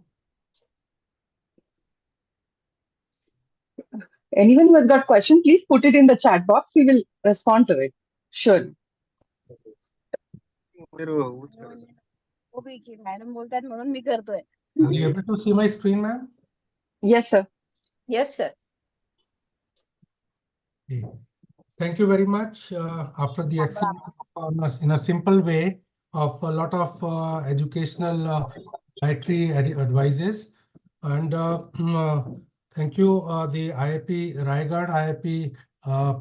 Anyone who has got question, please put it in the chat box. We will respond to it. Sure. మీరు madam बोलतात म्हणून मी करतोय. Are you able to see my screen, ma'am? Yes, sir. Yes, sir. Okay. Thank you very much. After the excellent, in a simple way of a lot of educational dietary advices, and thank you the IIP Raigad, IIP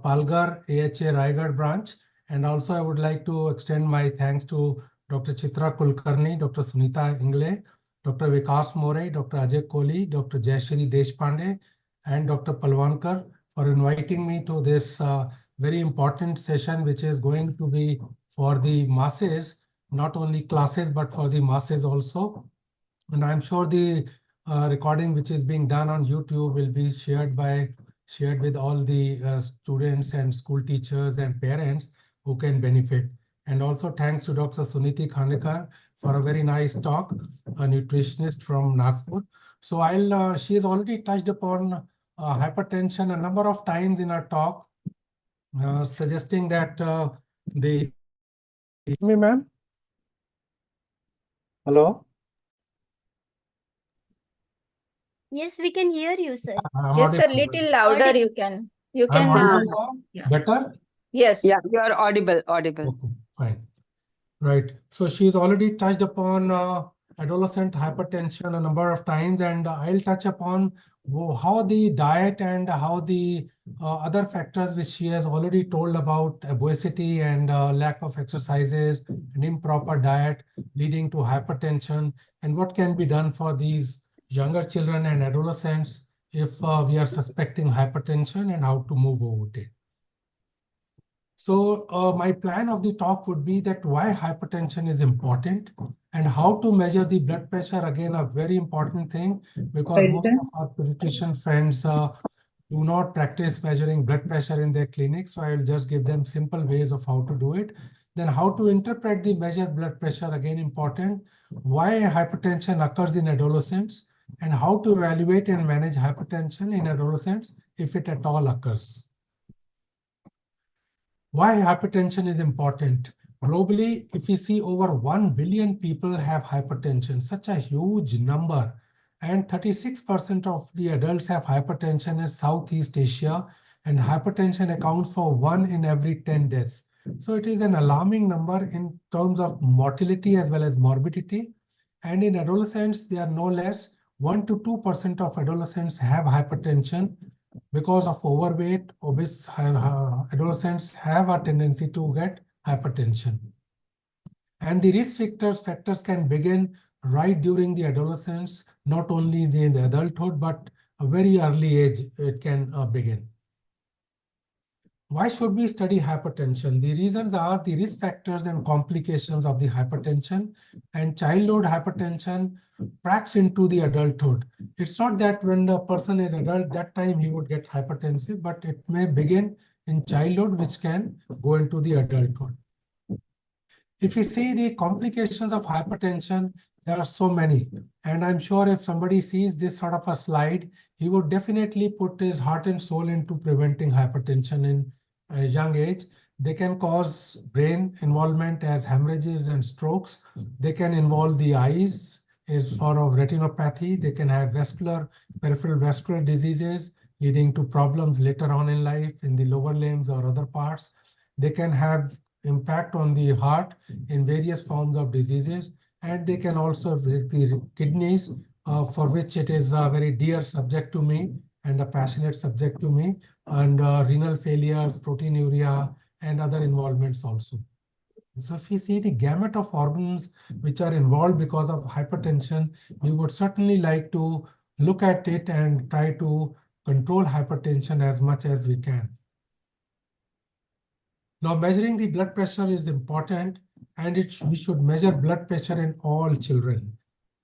Palghar, AHA Raigad branch, and also I would like to extend my thanks to Dr. Chitra Kulkarni, Dr. Sunita Ingle, Dr. Vikas More, Dr. Ajay Kohli, Dr. Jayashri Deshpande, and Dr. Palwankar for inviting me to this very important session, which is going to be for the masses, not only classes, but for the masses also. And I'm sure the recording which is being done on YouTube will be shared with all the students and school teachers and parents who can benefit. And also thanks to Dr. Suniti Khandekar for a very nice talk, a nutritionist from Nagpur. So she has already touched upon hypertension a number of times in her talk, suggesting that me, ma'am? Hello? Yes, we can hear you, sir. I'm Yes, sir. audible. Little louder. Audi- You I'm can. audible now? Yeah. Better? Yes. Yeah, you are audible. Okay, fine. Right. So she's already touched upon adolescent hypertension a number of times, and I'll touch upon how the diet and how the other factors which she has already told about obesity and lack of exercises and improper diet leading to hypertension, and what can be done for these younger children and adolescents if we are suspecting hypertension and how to move over it. So my plan of the talk would be that why hypertension is important and how to measure the blood pressure. Again, a very important thing, because most of our pediatrician friends do not practice measuring blood pressure in their clinics. So I will just give them simple ways of how to do it. Then how to interpret the measured blood pressure, again important. Why hypertension occurs in adolescents and how to evaluate and manage hypertension in adolescents if it at all occurs. Why hypertension is important? Globally, if we see over 1 billion people have hypertension, such a huge number, and 36% of the adults have hypertension in Southeast Asia, and hypertension accounts for 1 in every 10 deaths. So it is an alarming number in terms of mortality as well as morbidity. And in adolescents, they are no less 1 to 2% of adolescents have hypertension. Because of overweight, obese adolescents have a tendency to get hypertension. And the risk factors can begin right during the adolescence, not only in the adulthood, but a very early age it can begin. Why should we study hypertension? The reasons are the risk factors and complications of the hypertension, and childhood hypertension tracks into the adulthood. It's not that when the person is adult, that time he would get hypertensive, but it may begin in childhood, which can go into the adulthood. If you see the complications of hypertension, there are so many. And I'm sure if somebody sees this sort of a slide, he would definitely put his heart and soul into preventing hypertension in a young age. They can cause brain involvement as hemorrhages and strokes. They can involve the eyes as form of retinopathy. They can have peripheral vascular diseases leading to problems later on in life in the lower limbs or other parts. They can have impact on the heart in various forms of diseases, and they can also affect the kidneys, for which it is a very dear subject to me and a passionate subject to me, and renal failures, proteinuria, and other involvements also. So if we see the gamut of organs which are involved because of hypertension, we would certainly like to look at it and try to control hypertension as much as we can. Now, measuring the blood pressure is important, and we should measure blood pressure in all children.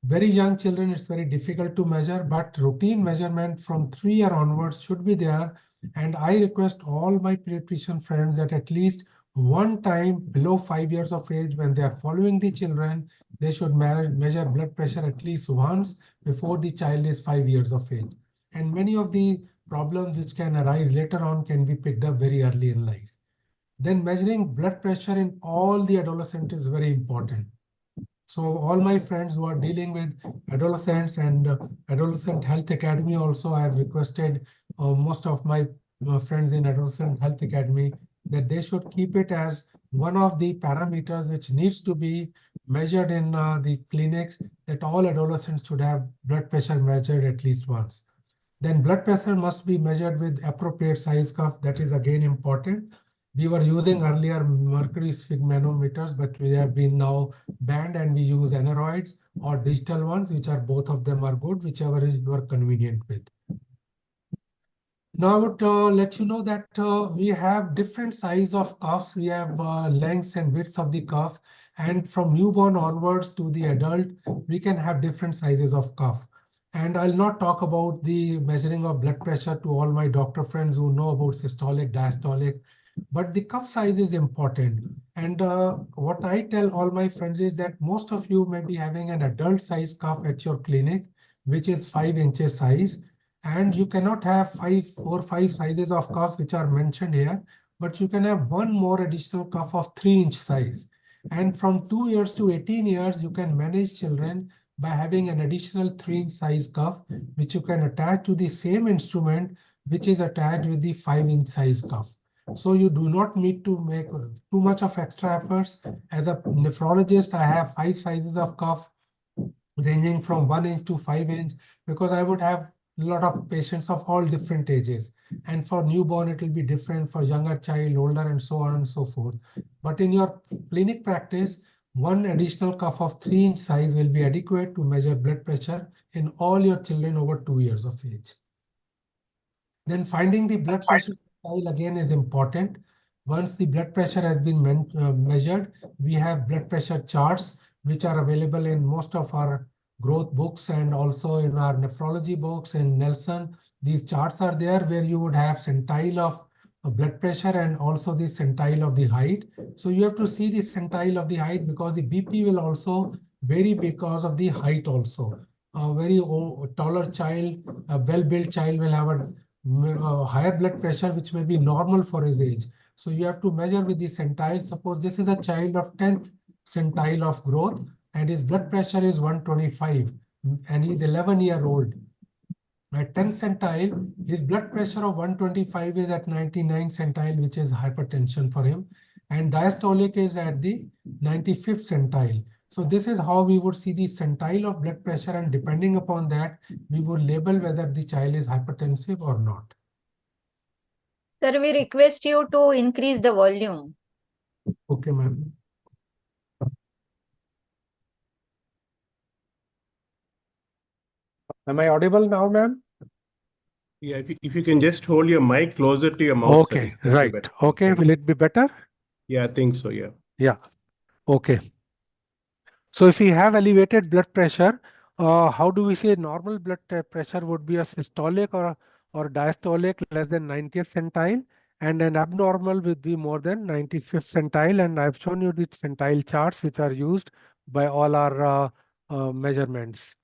Very young children, it's very difficult to measure, but routine measurement from 3 years onwards should be there. And I request all my pediatrician friends that at least one time below 5 years of age, when they are following the children, they should measure blood pressure at least once before the child is 5 years of age. And many of the problems which can arise later on can be picked up very early in life. Then measuring blood pressure in all the adolescents is very important. So all my friends who are dealing with adolescents and Adolescent Health Academy also, I have requested most of my friends in Adolescent Health Academy that they should keep it as one of the parameters which needs to be measured in the clinics, that all adolescents should have blood pressure measured at least once. Then blood pressure must be measured with appropriate size cuff. That is again important. We were using earlier mercury sphygmanometers, but we have been now banned, and we use aneroids or digital ones, which are both of them are good, whichever is you are convenient with. Now I would let you know that we have different size of cuffs. We have lengths and widths of the cuff, and from newborn onwards to the adult, we can have different sizes of cuff. And I'll not talk about the measuring of blood pressure to all my doctor friends who know about systolic, diastolic, but the cuff size is important. And what I tell all my friends is that most of you may be having an adult size cuff at your clinic, which is 5 inches size. And you cannot have 4 or 5 sizes of cuff which are mentioned here, but you can have one more additional cuff of 3-inch size. And from 2 years to 18 years, you can manage children by having an additional 3-inch size cuff, which you can attach to the same instrument, which is attached with the 5-inch size cuff. So you do not need to make too much of extra efforts. As a nephrologist, I have 5 sizes of cuff ranging from 1 inch to 5 inch, because I would have a lot of patients of all different ages. And for newborn, it will be different for younger child, older, and so on and so forth. But in your clinic practice, one additional cuff of 3-inch size will be adequate to measure blood pressure in all your children over 2 years of age. Then finding the blood pressure style again is important. Once the blood pressure has been measured, we have blood pressure charts, which are available in most of our growth books and also in our nephrology books in Nelson. These charts are there where you would have centile of blood pressure and also the centile of the height. So you have to see the centile of the height, because the BP will also vary because of the height also. A very taller child, a well-built child will have a higher blood pressure, which may be normal for his age. So you have to measure with the centile. Suppose this is a child of 10th centile of growth, and his blood pressure is 125, and he's 11-year-old. At 10th centile, his blood pressure of 125 is at 99 centile, which is hypertension for him, and diastolic is at the 95th centile. So this is how we would see the centile of blood pressure, and depending upon that, we would label whether the child is hypertensive or not. Sir, we request you to increase the volume. Okay, ma'am. Am I audible now, ma'am? Yeah, if you can just hold your mic closer to your mouth, sir, Okay, that'll be right. better. Okay, will it be better? Yeah, I think so, yeah. Yeah. Okay. So if we have elevated blood pressure, how do we say normal blood pressure would be a systolic or diastolic less than 90th centile, and an abnormal would be more than 95th centile. And I've shown you the centile charts which are used by all our measurements.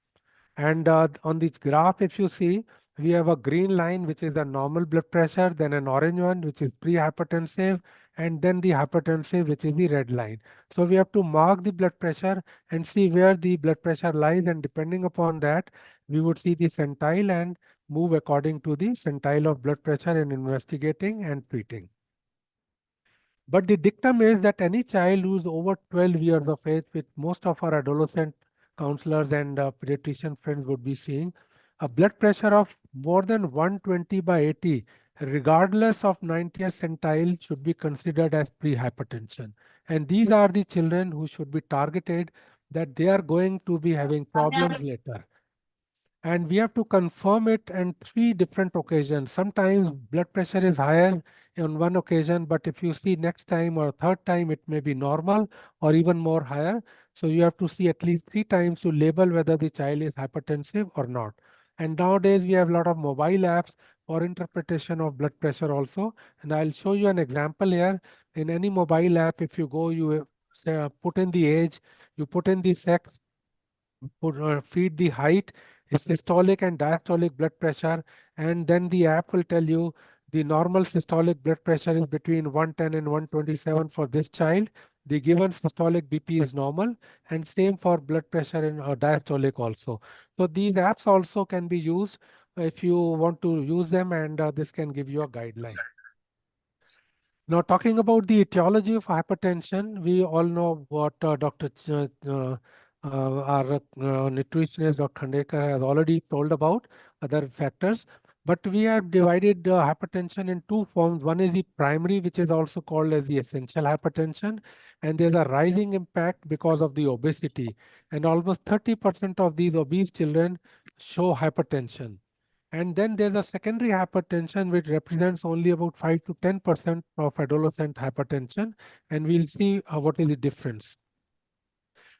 And on this graph, if you see, we have a green line, which is the normal blood pressure, then an orange one, which is pre-hypertensive, and then the hypertensive, which is the red line. So we have to mark the blood pressure and see where the blood pressure lies. And depending upon that, we would see the centile and move according to the centile of blood pressure in investigating and treating. But the dictum is that any child who's over 12 years of age, which most of our adolescent counselors and pediatrician friends would be seeing, a blood pressure of more than 120/80, regardless of 90th centile, should be considered as pre-hypertension. And these are the children who should be targeted, that they are going to be having problems later. And we have to confirm it on 3 different occasions. Sometimes blood pressure is higher on one occasion, but if you see next time or third time, it may be normal or even more higher. So you have to see at least 3 times to label whether the child is hypertensive or not. And nowadays we have a lot of mobile apps for interpretation of blood pressure also. And I'll show you an example here. In any mobile app, if you go, you put in the age, you put in the sex, feed the height, systolic and diastolic blood pressure, and then the app will tell you the normal systolic blood pressure is between 110 and 127 for this child. The given systolic BP is normal, and same for blood pressure and diastolic also. So these apps also can be used if you want to use them, and this can give you a guideline. Now, talking about the etiology of hypertension, we all know what our nutritionist, Dr. Khandekar, has already told about other factors. But we have divided hypertension in two forms. One is the primary, which is also called as the essential hypertension. And there's a rising impact because of the obesity. And almost 30% of these obese children show hypertension. And then there's a secondary hypertension, which represents only about 5 to 10% of adolescent hypertension. And we'll see what is the difference.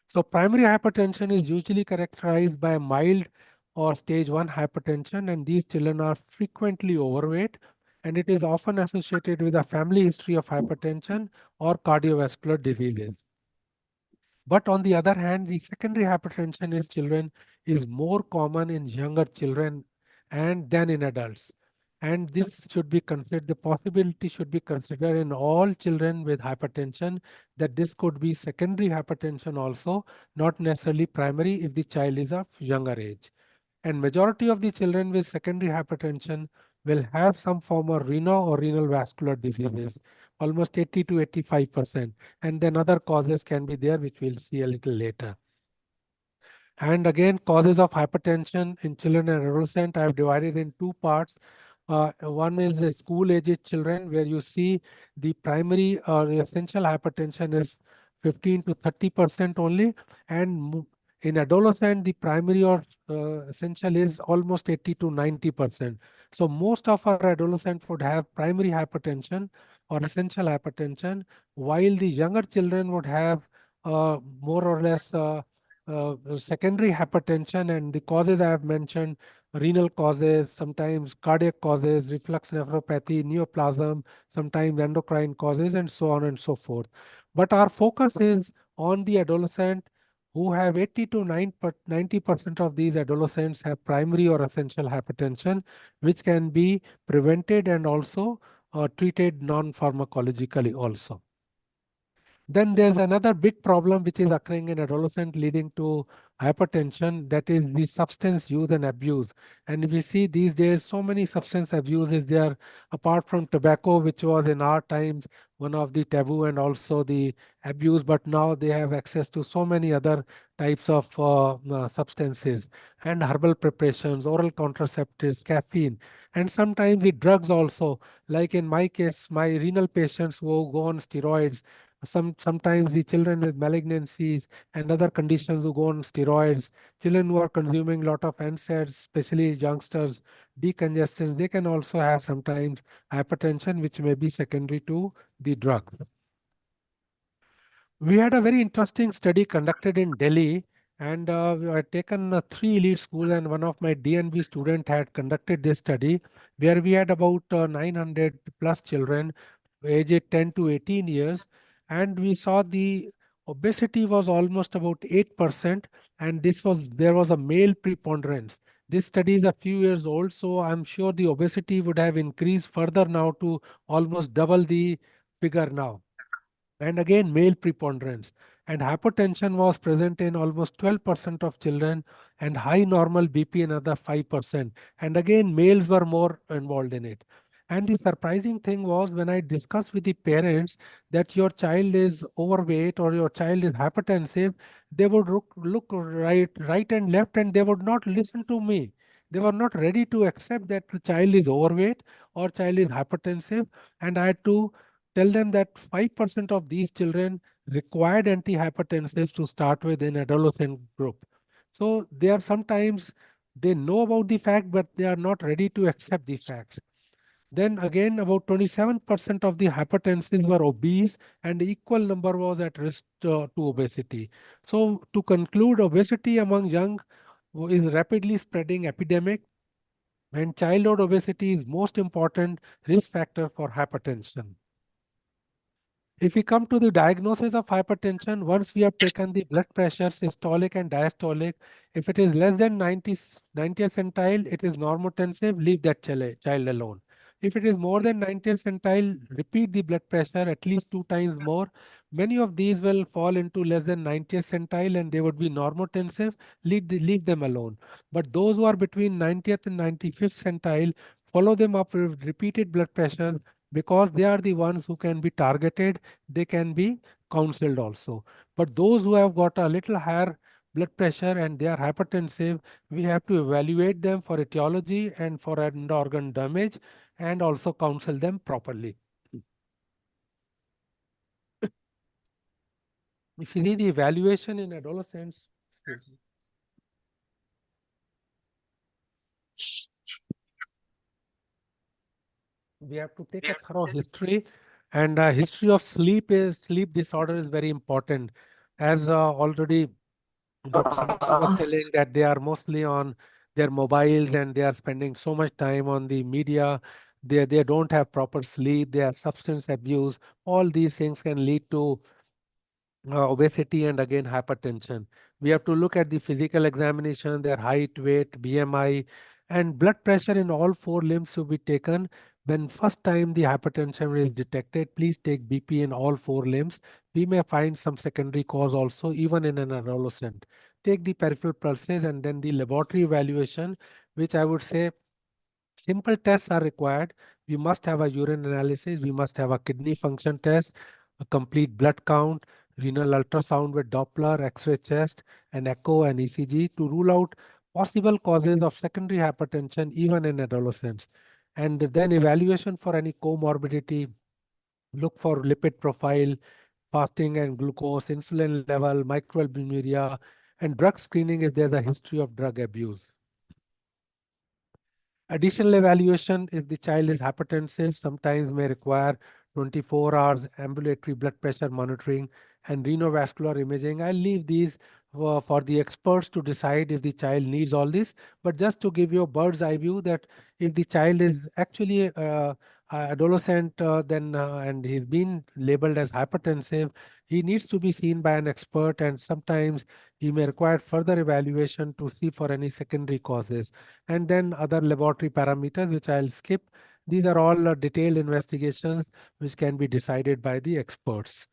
So primary hypertension is usually characterized by mild or stage 1 hypertension, and these children are frequently overweight, and it is often associated with a family history of hypertension or cardiovascular diseases. But on the other hand, the secondary hypertension in children is more common in younger children and than in adults. And this should be considered, the possibility should be considered in all children with hypertension, that this could be secondary hypertension also, not necessarily primary if the child is of younger age. And majority of the children with secondary hypertension will have some form of renal or renal vascular diseases, almost 80 to 85%. And then other causes can be there, which we'll see a little later. And again, causes of hypertension in children and adolescents, I have divided in two parts. One is the school-aged children, where you see the primary or the essential hypertension is 15 to 30% only. And in adolescent, the primary or essential is almost 80 to 90%. So most of our adolescents would have primary hypertension or essential hypertension, while the younger children would have more or less secondary hypertension, and the causes I have mentioned: renal causes, sometimes cardiac causes, reflux nephropathy, neoplasm, sometimes endocrine causes, and so on and so forth. But our focus is on the adolescent, who have 80 to 90% of these adolescents have primary or essential hypertension, which can be prevented and also treated non-pharmacologically also. Then there's another big problem which is occurring in adolescent leading to hypertension, that is the substance use and abuse. And we see these days so many substance abuses there, apart from tobacco, which was in our times one of the taboo and also the abuse, but now they have access to so many other types of substances and herbal preparations, oral contraceptives, caffeine, and sometimes the drugs also. Like in my case, my renal patients who go on steroids, sometimes the children with malignancies and other conditions who go on steroids, children who are consuming a lot of NSAIDs, especially youngsters, decongestants, they can also have sometimes hypertension, which may be secondary to the drug. We had a very interesting study conducted in Delhi, and we had taken 3 elite schools, and one of my DNB student had conducted this study, where we had about 900 plus children aged 10 to 18 years, and we saw the obesity was almost about 8%, and there was a male preponderance. This study is a few years old, so I'm sure the obesity would have increased further now to almost double the figure now. And again, male preponderance. And hypertension was present in almost 12% of children, and high normal BP another 5%. And again, males were more involved in it. And the surprising thing was, when I discussed with the parents that your child is overweight or your child is hypertensive, they would look right and left, and they would not listen to me. They were not ready to accept that the child is overweight or child is hypertensive. And I had to tell them that 5% of these children required antihypertensives to start with in adolescent group. So they are sometimes, they know about the fact, but they are not ready to accept the facts. Then again, about 27% of the hypertensives were obese, and the equal number was at risk to obesity. So to conclude, obesity among young is rapidly spreading epidemic, and childhood obesity is most important risk factor for hypertension. If we come to the diagnosis of hypertension, once we have taken the blood pressure, systolic and diastolic, if it is less than 90th centile, it is normotensive, leave that child alone. If it is more than 90th centile, repeat the blood pressure at least 2 times more. Many of these will fall into less than 90th centile and they would be normotensive, leave them alone. But those who are between 90th and 95th centile, follow them up with repeated blood pressure, because they are the ones who can be targeted, they can be counseled also. But those who have got a little higher blood pressure and they are hypertensive, we have to evaluate them for etiology and for end organ damage and also counsel them properly. If you need the evaluation in adolescents, excuse me. We have to take a thorough history, and history of sleep disorder is very important. As already Dr. Samita was telling that they are mostly on their mobiles and they are spending so much time on the media. They don't have proper sleep, they have substance abuse. All these things can lead to obesity and again hypertension. We have to look at the physical examination, their height, weight, BMI, and blood pressure in all 4 limbs to be taken. When first time the hypertension is detected, please take BP in all 4 limbs. We may find some secondary cause also, even in an adolescent. Take the peripheral pulses and then the laboratory evaluation, which I would say simple tests are required. We must have a urine analysis, we must have a kidney function test, a complete blood count, renal ultrasound with Doppler, X-ray chest, and echo and ECG to rule out possible causes of secondary hypertension even in adolescents. And then evaluation for any comorbidity, look for lipid profile, fasting and glucose, insulin level, microalbuminuria, and drug screening if there's a history of drug abuse. Additional evaluation if the child is hypertensive sometimes may require 24 hours ambulatory blood pressure monitoring and renovascular imaging. I'll leave these for the experts to decide if the child needs all this. But just to give you a bird's eye view that if the child is actually adolescent then and he's been labeled as hypertensive, he needs to be seen by an expert, and sometimes he may require further evaluation to see for any secondary causes. And then other laboratory parameters, which I'll skip. These are all detailed investigations which can be decided by the experts.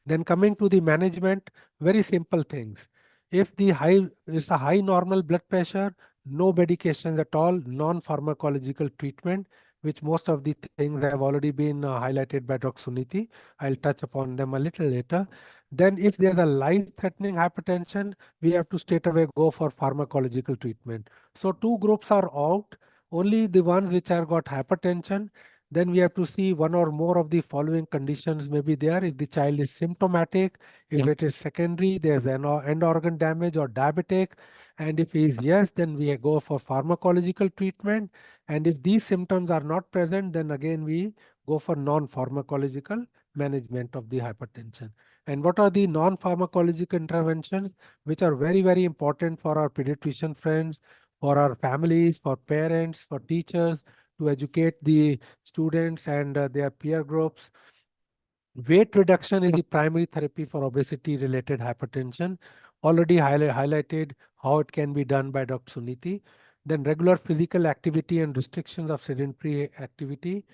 Then coming to the management, very simple things. If the high is a high normal blood pressure, no medications at all, non-pharmacological treatment, which most of the things have already been highlighted by Dr. Suniti. I'll touch upon them a little later. Then if there's a life-threatening hypertension, we have to straight away go for pharmacological treatment. So 2 groups are out, only the ones which have got hypertension. Then we have to see one or more of the following conditions may be there. If the child is symptomatic, if it is secondary, there's an end organ damage or diabetic. And if he is yes, then we go for pharmacological treatment. And if these symptoms are not present, then again we go for non-pharmacological management of the hypertension. And what are the non-pharmacological interventions which are very, very important for our pediatrician friends, for our families, for parents, for teachers, to educate the students and their peer groups? Weight reduction is the primary therapy for obesity related hypertension. Already highlighted how it can be done by Dr. Suniti. Then regular physical activity and restrictions of sedentary activity.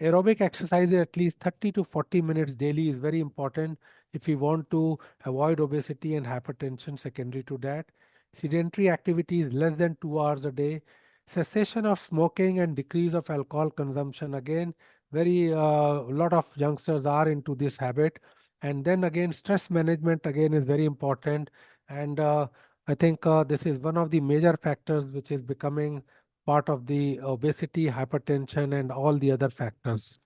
Aerobic exercise at least 30 to 40 minutes daily is very important if we want to avoid obesity and hypertension secondary to that. Sedentary activities less than 2 hours a day. Cessation of smoking and decrease of alcohol consumption. Again, very lot of youngsters are into this habit. And then again, stress management again is very important. And I think this is one of the major factors which is becoming part of the obesity, hypertension, and all the other factors.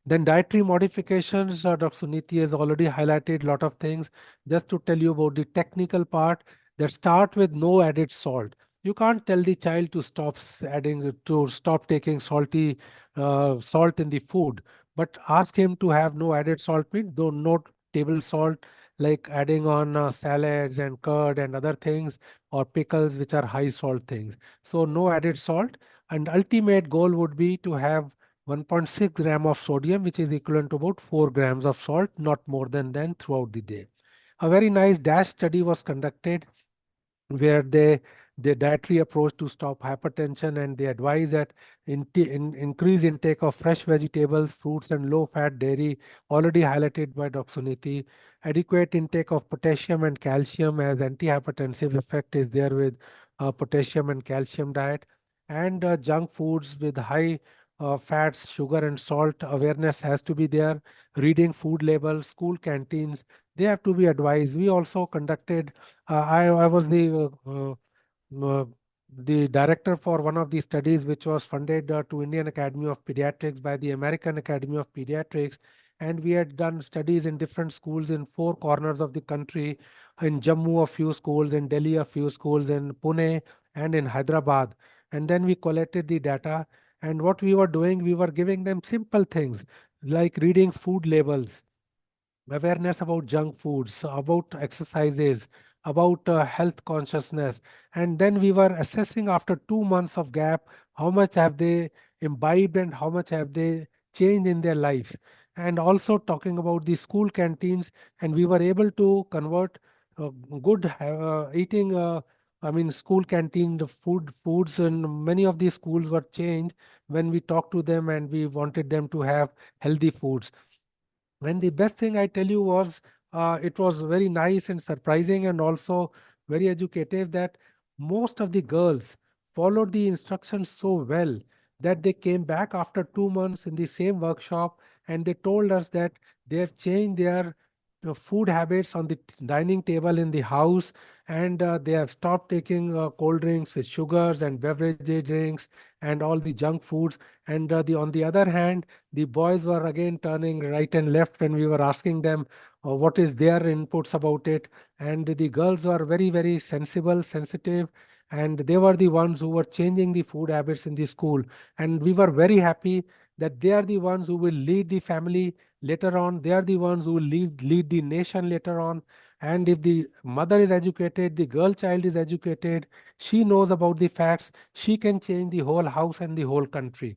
Then dietary modifications, Dr. Suniti has already highlighted a lot of things. Just to tell you about the technical part, that start with no added salt. You can't tell the child to stop taking salt in the food, but ask him to have no added salt means though no table salt, like adding on salads and curd and other things, or pickles which are high salt things. So no added salt, and ultimate goal would be to have 1.6 gram of sodium, which is equivalent to about 4 grams of salt, not more than throughout the day. A very nice DASH study was conducted where the dietary approach to stop hypertension, and they advise that increase intake of fresh vegetables, fruits, and low-fat dairy, already highlighted by Dr. Suniti. Adequate intake of potassium and calcium, as antihypertensive effect is there with potassium and calcium diet, and junk foods with high fats, sugar, and salt awareness has to be there. Reading food labels, school canteens, they have to be advised. We also conducted I was uh, the director for one of these studies, which was funded to Indian Academy of Pediatrics by the American Academy of Pediatrics. And we had done studies in different schools in 4 corners of the country, in Jammu, a few schools, in Delhi, a few schools, in Pune, and in Hyderabad. And then we collected the data. And what we were doing, we were giving them simple things like reading food labels, awareness about junk foods, about exercises, about health consciousness. And then we were assessing after 2 months of gap, how much have they imbibed and how much have they changed in their lives. And also talking about the school canteens, and we were able to convert good eating. I mean, school canteen, the foods, and many of these schools were changed when we talked to them and we wanted them to have healthy foods. And the best thing I tell you was, it was very nice and surprising and also very educative that most of the girls followed the instructions so well that they came back after 2 months in the same workshop, and they told us that they have changed their food habits on the dining table in the house, and they have stopped taking cold drinks with sugars and beverage drinks and all the junk foods. And on the other hand, the boys were again turning right and left when we were asking them what is their inputs about it. And the girls were very, very sensitive, and they were the ones who were changing the food habits in the school. And we were very happy that they are the ones who will lead the family later on. They are the ones who will lead the nation later on. And if the mother is educated, the girl child is educated, she knows about the facts, she can change the whole house and the whole country.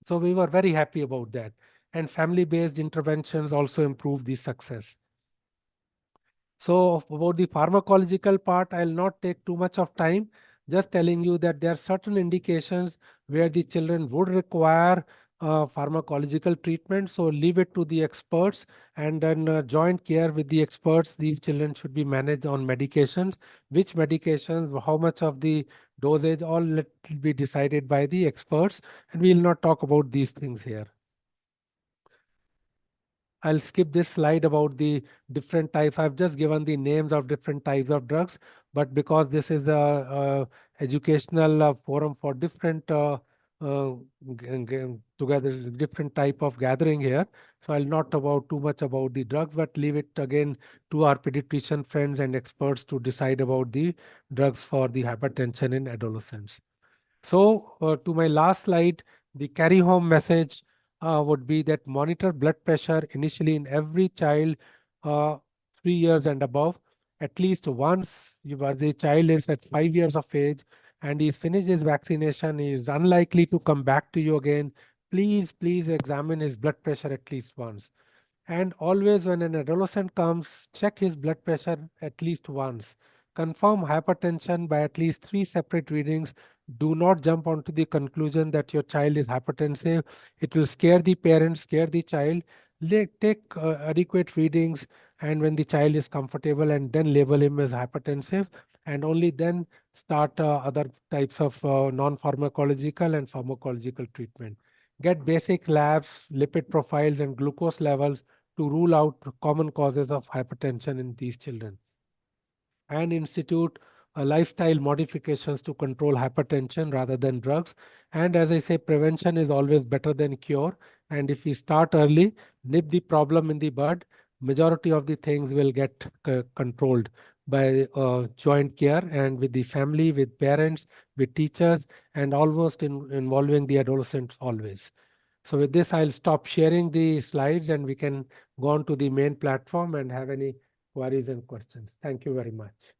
So we were very happy about that. And family-based interventions also improve the success. So about the pharmacological part, I'll not take too much of time, just telling you that there are certain indications where the children would require pharmacological treatment. So leave it to the experts, and then joint care with the experts. These children should be managed on medications. Which medications, how much of the dosage, all let be decided by the experts. And we'll not talk about these things here. I'll skip this slide about the different types. I've just given the names of different types of drugs, but because this is a educational forum for different together different type of gathering here, so I'll not about too much about the drugs, but leave it again to our pediatrician friends and experts to decide about the drugs for the hypertension in adolescents. So to my last slide, the carry home message would be that monitor blood pressure initially in every child uh, 3 years and above. At least once the child is at 5 years of age and he's finished his vaccination, he is unlikely to come back to you again. Please examine his blood pressure at least once. And always when an adolescent comes, check his blood pressure at least once. Confirm hypertension by at least 3 separate readings. Do not jump onto the conclusion that your child is hypertensive. It will scare the parents, scare the child. Take adequate readings, and when the child is comfortable, and then label him as hypertensive, and only then start other types of non-pharmacological and pharmacological treatment. Get basic labs, lipid profiles, and glucose levels to rule out common causes of hypertension in these children, and institute lifestyle modifications to control hypertension rather than drugs. And as I say, prevention is always better than cure. And if we start early, nip the problem in the bud, majority of the things will get controlled. by joint care and with the family, with parents, with teachers, and almost involving the adolescents always. So with this, I'll stop sharing the slides and we can go on to the main platform and have any queries and questions. Thank you very much.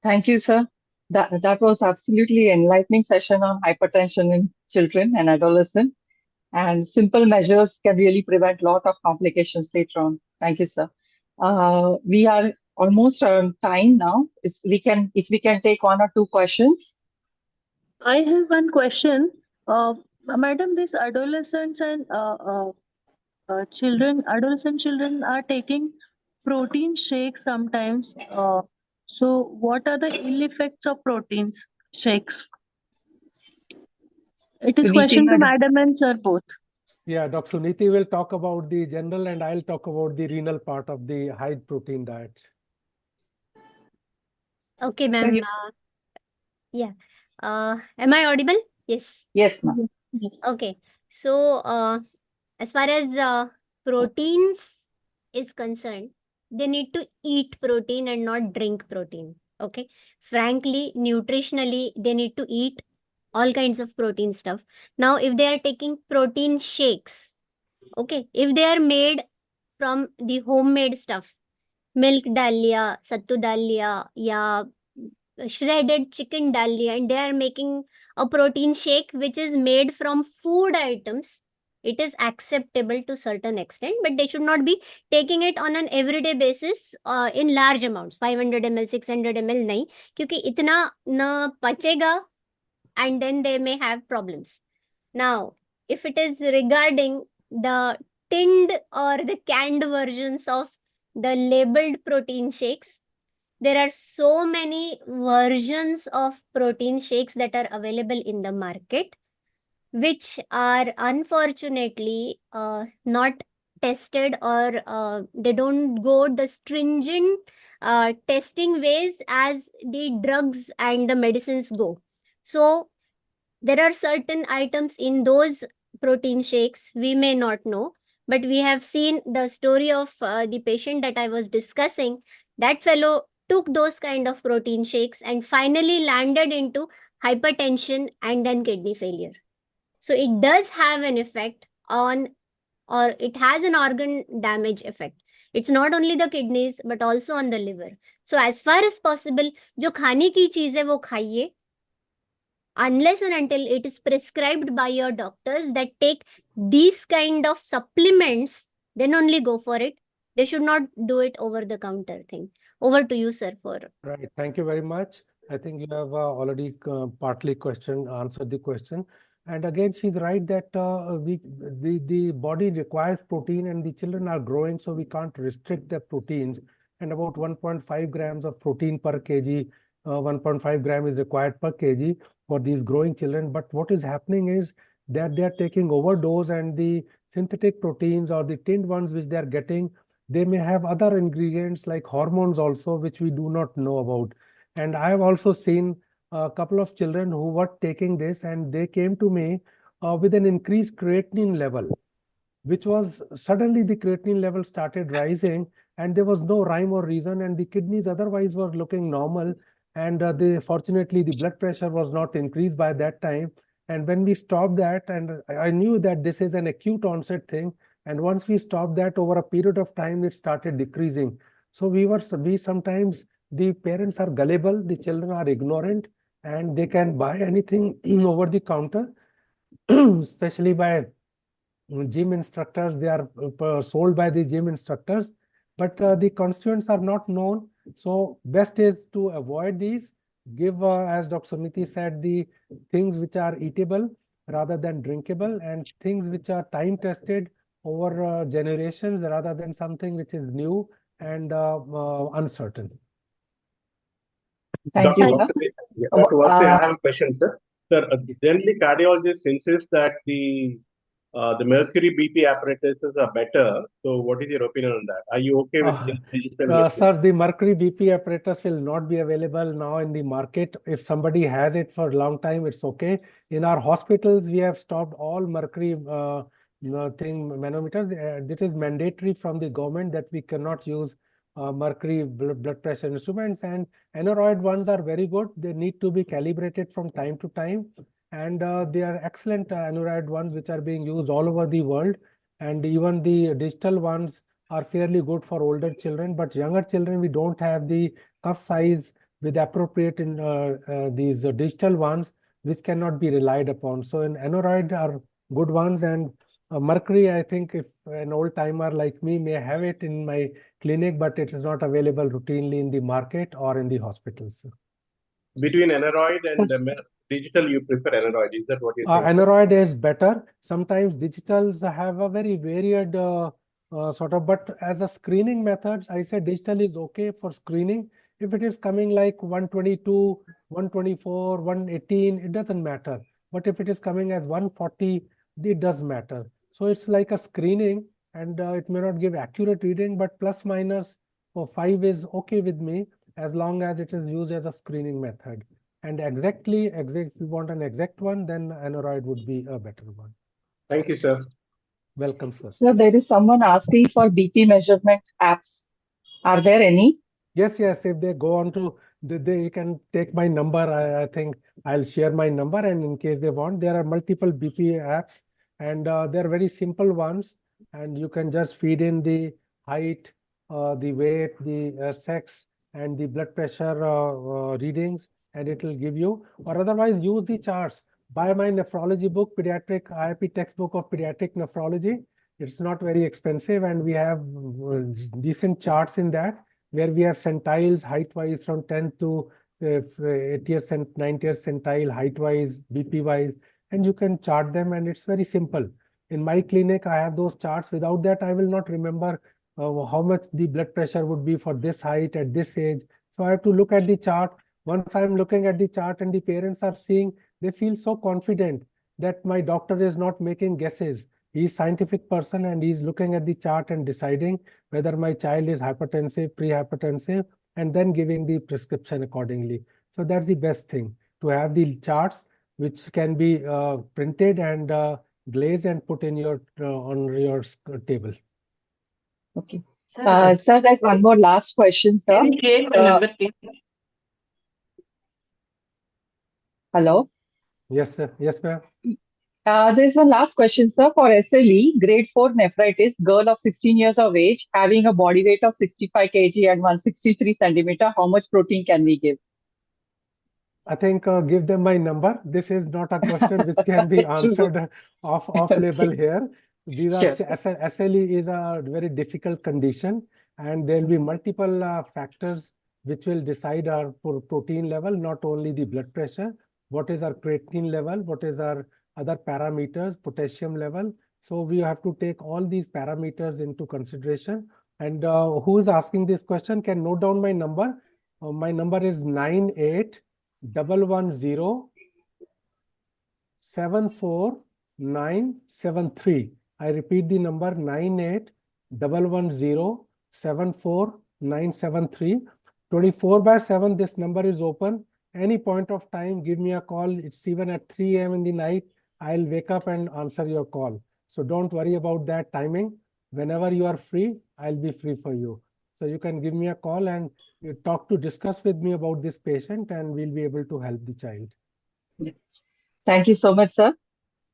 Thank you, sir. That was absolutely enlightening session on hypertension in children and adolescents. And simple measures can really prevent a lot of complications later on. Thank you, sir. We are almost on time now. If we can take one or two questions. I have one question. Madam, these adolescents and adolescent children are taking protein shakes sometimes. So what are the ill effects of proteins shakes? It is Suniti, question to madam. madam and sir both. Yeah, Dr. Suniti will talk about the general and I'll talk about the renal part of the high protein diet. Okay, Sir, ma'am. you- Yeah. Am I audible? Yes. Yes, ma'am. Yes. Okay. So, as far as proteins is concerned, they need to eat protein and not drink protein. Okay. Frankly, nutritionally, they need to eat all kinds of protein stuff. Now, if they are taking protein shakes, okay, if they are made from the homemade stuff, milk dalia, sattu dalia, ya shredded chicken dalia, and they are making a protein shake which is made from food items, it is acceptable to certain extent, but they should not be taking it on an everyday basis in large amounts, 500 ml, 600 ml nahi, क्योंकि इतना ना पचेगा and then they may have problems. Now, if it is regarding the tinned or the canned versions of the labeled protein shakes, there are so many versions of protein shakes that are available in the market, which are unfortunately not tested, or they don't go the stringent testing ways as the drugs and the medicines go. So there are certain items in those protein shakes we may not know, but we have seen the story of the patient that I was discussing. That fellow took those kind of protein shakes and finally landed into hypertension and then kidney failure. So it does have an effect on, or it has an organ damage effect. It's not only the kidneys but also on the liver. So as far as possible, जो खाने की चीज है वो खाइए, unless and until it is prescribed by your doctors that take these kind of supplements, then only go for it. They should not do it over the counter thing. Over to you, sir, for Right. Thank you very much. I think you have already partly answered the question. And again, she's right that the body requires protein and the children are growing, so we can't restrict the proteins. And about 1.5 grams of protein per kg, 1.5 gram is required per kg for these growing children. But what is happening is that they are taking overdose, and the synthetic proteins or the tinned ones which they are getting, they may have other ingredients like hormones also, which we do not know about. And I have also seen a couple of children who were taking this and they came to me with an increased creatinine level, which was suddenly the creatinine level started rising and there was no rhyme or reason, and the kidneys otherwise were looking normal. And fortunately, the blood pressure was not increased by that time. And when we stopped that, and I knew that this is an acute onset thing, and once we stopped that, over a period of time, it started decreasing. So we sometimes, the parents are gullible, the children are ignorant, and they can buy anything over the counter, especially by gym instructors. They are sold by the gym instructors, but the constituents are not known. So best is to avoid these. Give, as Dr. Samiti said, the things which are eatable rather than drinkable, and things which are time tested over generations rather than something which is new and uncertain. Thank you, Dr. sir. Vasu, Dr. Vasu, I have a question, sir. Sir, generally cardiologists insist that the mercury BP apparatuses are better. So what is your opinion on that? Are you okay with this digital machine? Sir, the mercury BP apparatus will not be available now in the market. If somebody has it for a long time, it's okay. In our hospitals, we have stopped all mercury manometers. This is mandatory from the government that we cannot use mercury blood pressure instruments, and aneroid ones are very good. They need to be calibrated from time to time, and they are excellent aneroid ones which are being used all over the world. And even the digital ones are fairly good for older children, but younger children, we don't have the cuff size with appropriate in these digital ones, which cannot be relied upon. So an aneroid are good ones, and mercury, I think if an old timer like me may have it in my clinic, but it is not available routinely in the market or in the hospitals. Between aneroid and digital, you prefer aneroid. Is that what you're saying? Aneroid is better. Sometimes digitals have a very varied sort of, but as a screening method, I say digital is okay for screening. If it is coming like 122, 124, 118, it doesn't matter. But if it is coming as 140, it does matter. So it's like a screening, and it may not give accurate reading, but plus minus for 5 is okay with me as long as it is used as a screening method. And if you want an exact one, then aneroid would be a better one. Thank you, sir. Welcome, sir. So there is someone asking for BP measurement apps. Are there any? Yes, if they go on to, they can take my number. I think I'll share my number, and in case they want, there are multiple BP apps, and they're very simple ones, and you can just feed in the height, the weight, the sex, and the blood pressure readings, and it will give you, or otherwise use the charts. Buy my nephrology book, pediatric IIP textbook of pediatric nephrology. It's not very expensive, and we have decent charts in that, where we have centiles height-wise from 10th to 80th and 90th centile height-wise, BP-wise, and you can chart them, and it's very simple. In my clinic, I have those charts. Without that, I will not remember how much the blood pressure would be for this height at this age. So I have to look at the chart. Once I'm looking at the chart and the parents are seeing, they feel so confident that my doctor is not making guesses. He's a scientific person, and he's looking at the chart and deciding whether my child is hypertensive, pre-hypertensive, and then giving the prescription accordingly. So that's the best thing, to have the charts which can be printed and glazed and put in your on your table. Okay. Sir, there's one more last question, sir. Can you create my number, please? Hello. Yes, sir. Yes, ma'am. There's one last question, sir. For SLE, grade 4 nephritis, girl of 16 years of age, having a body weight of 65 kg and 163 centimeter, how much protein can we give? I think give them my number. This is not a question which can be answered off label here. These are SLE is a very difficult condition, and there will be multiple factors which will decide our protein level, not only the blood pressure. What is our creatinine level? What is our other parameters, potassium level? So we have to take all these parameters into consideration. And who is asking this question can note down my number. My number is 9811074973. I repeat the number 9811074973. 24/7, this number is open. Any point of time, give me a call. It's even at 3 a.m. in the night. I'll wake up and answer your call. So don't worry about that timing. Whenever you are free, I'll be free for you. So you can give me a call and you discuss with me about this patient, and we'll be able to help the child. Thank you so much, sir.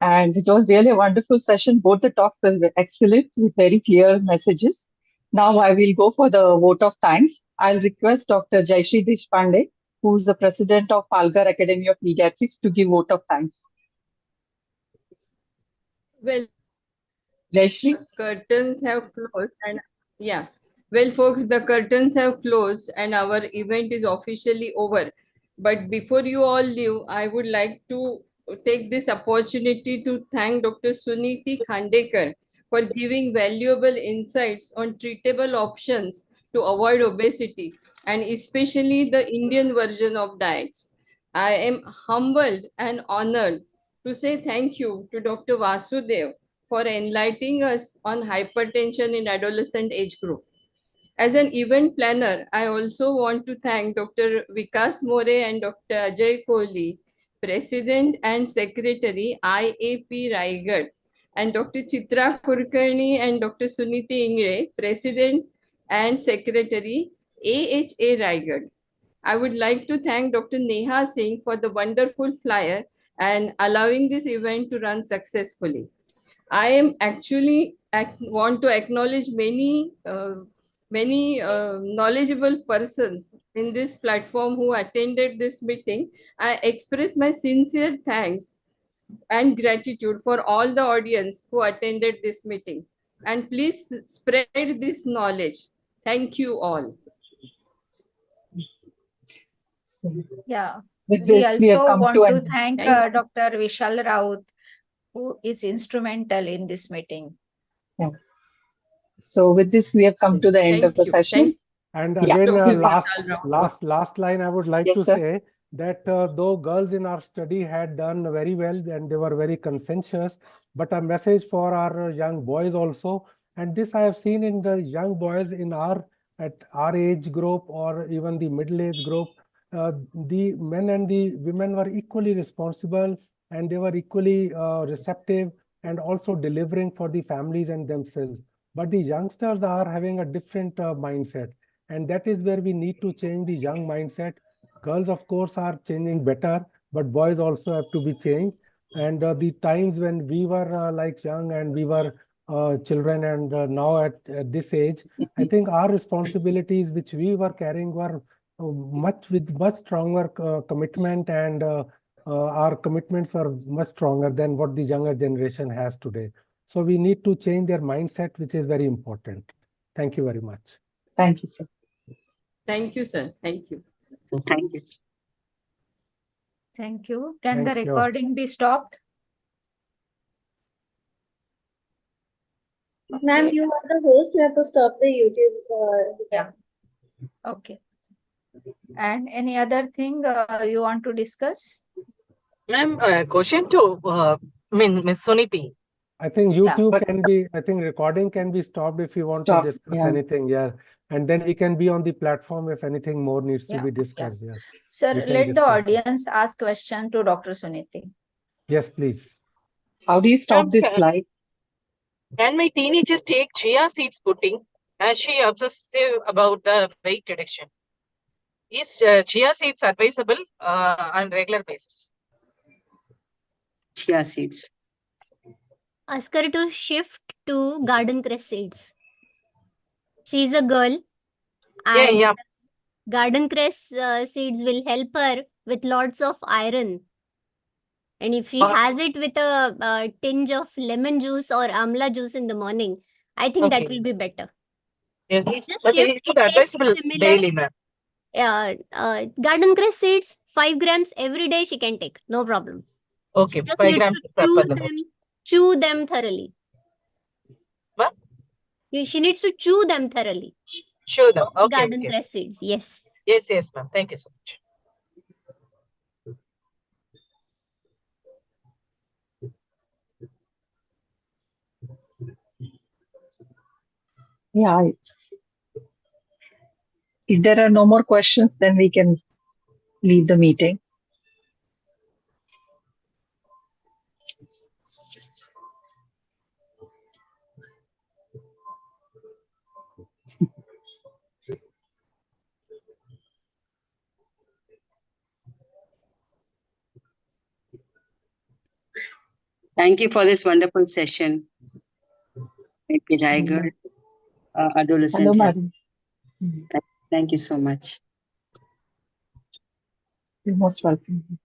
And it was really a wonderful session. Both the talks were excellent with very clear messages. Now I will go for the vote of thanks. I'll request Dr. Jayashree Deshpande, who's the president of Palghar Academy of Pediatrics, to give vote of thanks. Well, Jayashree? curtains have closed and yeah. Well, folks, the curtains have closed and our event is officially over. But before you all leave, I would like to take this opportunity to thank Dr. Suniti Khandekar for giving valuable insights on treatable options to avoid obesity, and especially the Indian version of diets. I am humbled and honored to say thank you to Dr. Vasudev for enlightening us on hypertension in adolescent age group. As an event planner, I also want to thank Dr. Vikas More and Dr. Ajay Kohli, President and Secretary IAP Raigad, and Dr. Chitra Kulkarni and Dr. Suniti Ingre, President and Secretary, AHA Raigad. I would like to thank Dr. Neha Singh for the wonderful flyer and allowing this event to run successfully. I am actually want to acknowledge many knowledgeable persons in this platform who attended this meeting. I express my sincere thanks and gratitude for all the audience who attended this meeting. And please spread this knowledge. Thank you all. So Yeah. with We this, we have also come want to to an thank Thank Dr. Vishal Raut, who is instrumental in this meeting. yeah. So with this, we have come to yes, the end of the thank you. Thank sessions. And Yeah. again, Dr. Please. Vishal Rao. last line, I would like Yes, to sir. say that though girls in our study had done very well and they were very conscientious, but a message for our young boys also. And this I have seen in the young boys in at our age group or even the middle age group. The men and the women were equally responsible and they were equally receptive and also delivering for the families and themselves. But the youngsters are having a different mindset. And that is where we need to change the young mindset. Girls, of course, are changing better, but boys also have to be changed. And the times when we were like young and we were children and now at this age, I think our responsibilities which we were carrying were with much stronger commitment and our commitments are much stronger than what the younger generation has today. So we need to change their mindset, which is very important. Thank you very much. Thank you, sir. Thank you, sir. Thank you. Thank you. Thank you. Can the Thank you. recording be stopped? Ma'am, Okay. you are the host. You have to stop the YouTube. Yeah. Okay. And any other thing you want to discuss? Ma'am, question to Miss Suniti. I think Yeah. YouTube can be, I think recording can be stopped if you want to Stop. discuss Yeah. anything. Yeah. And then we can be on the platform if anything more needs to Yeah, be yeah. discussed. Yeah. Sir, We can let the discuss it. audience ask question to Dr. Suniti. Yes, please. How do you stop Ma'am, this slide? can my teenager take chia seeds pudding as she obsessive about the weight reduction? Is chia seeds advisable on regular basis? Chia seeds. Ask her to shift to garden cress seeds. She's a girl, Yeah, and yeah. garden cress seeds will help her with lots of iron. And if she has it with a tinge of lemon juice or amla juice in the morning, I think that Okay. will be better. Yes, Just but shift. it should It tastes advisable similar. daily, ma'am. Garden cress seeds, 5 grams every day she can take. No problem. Okay, She just 5 needs grams to per day. chew them thoroughly. What? She needs to chew them thoroughly. Sure, though. Okay, Garden okay. cress seeds, yes. Yes, yes, ma'am. Thank you so much. Yeah. If there are no more questions, then we can leave the meeting. Thank you for this wonderful session. Maybe Raigad, adolescent Hello, health. madam. Thank you so much. You're most welcome.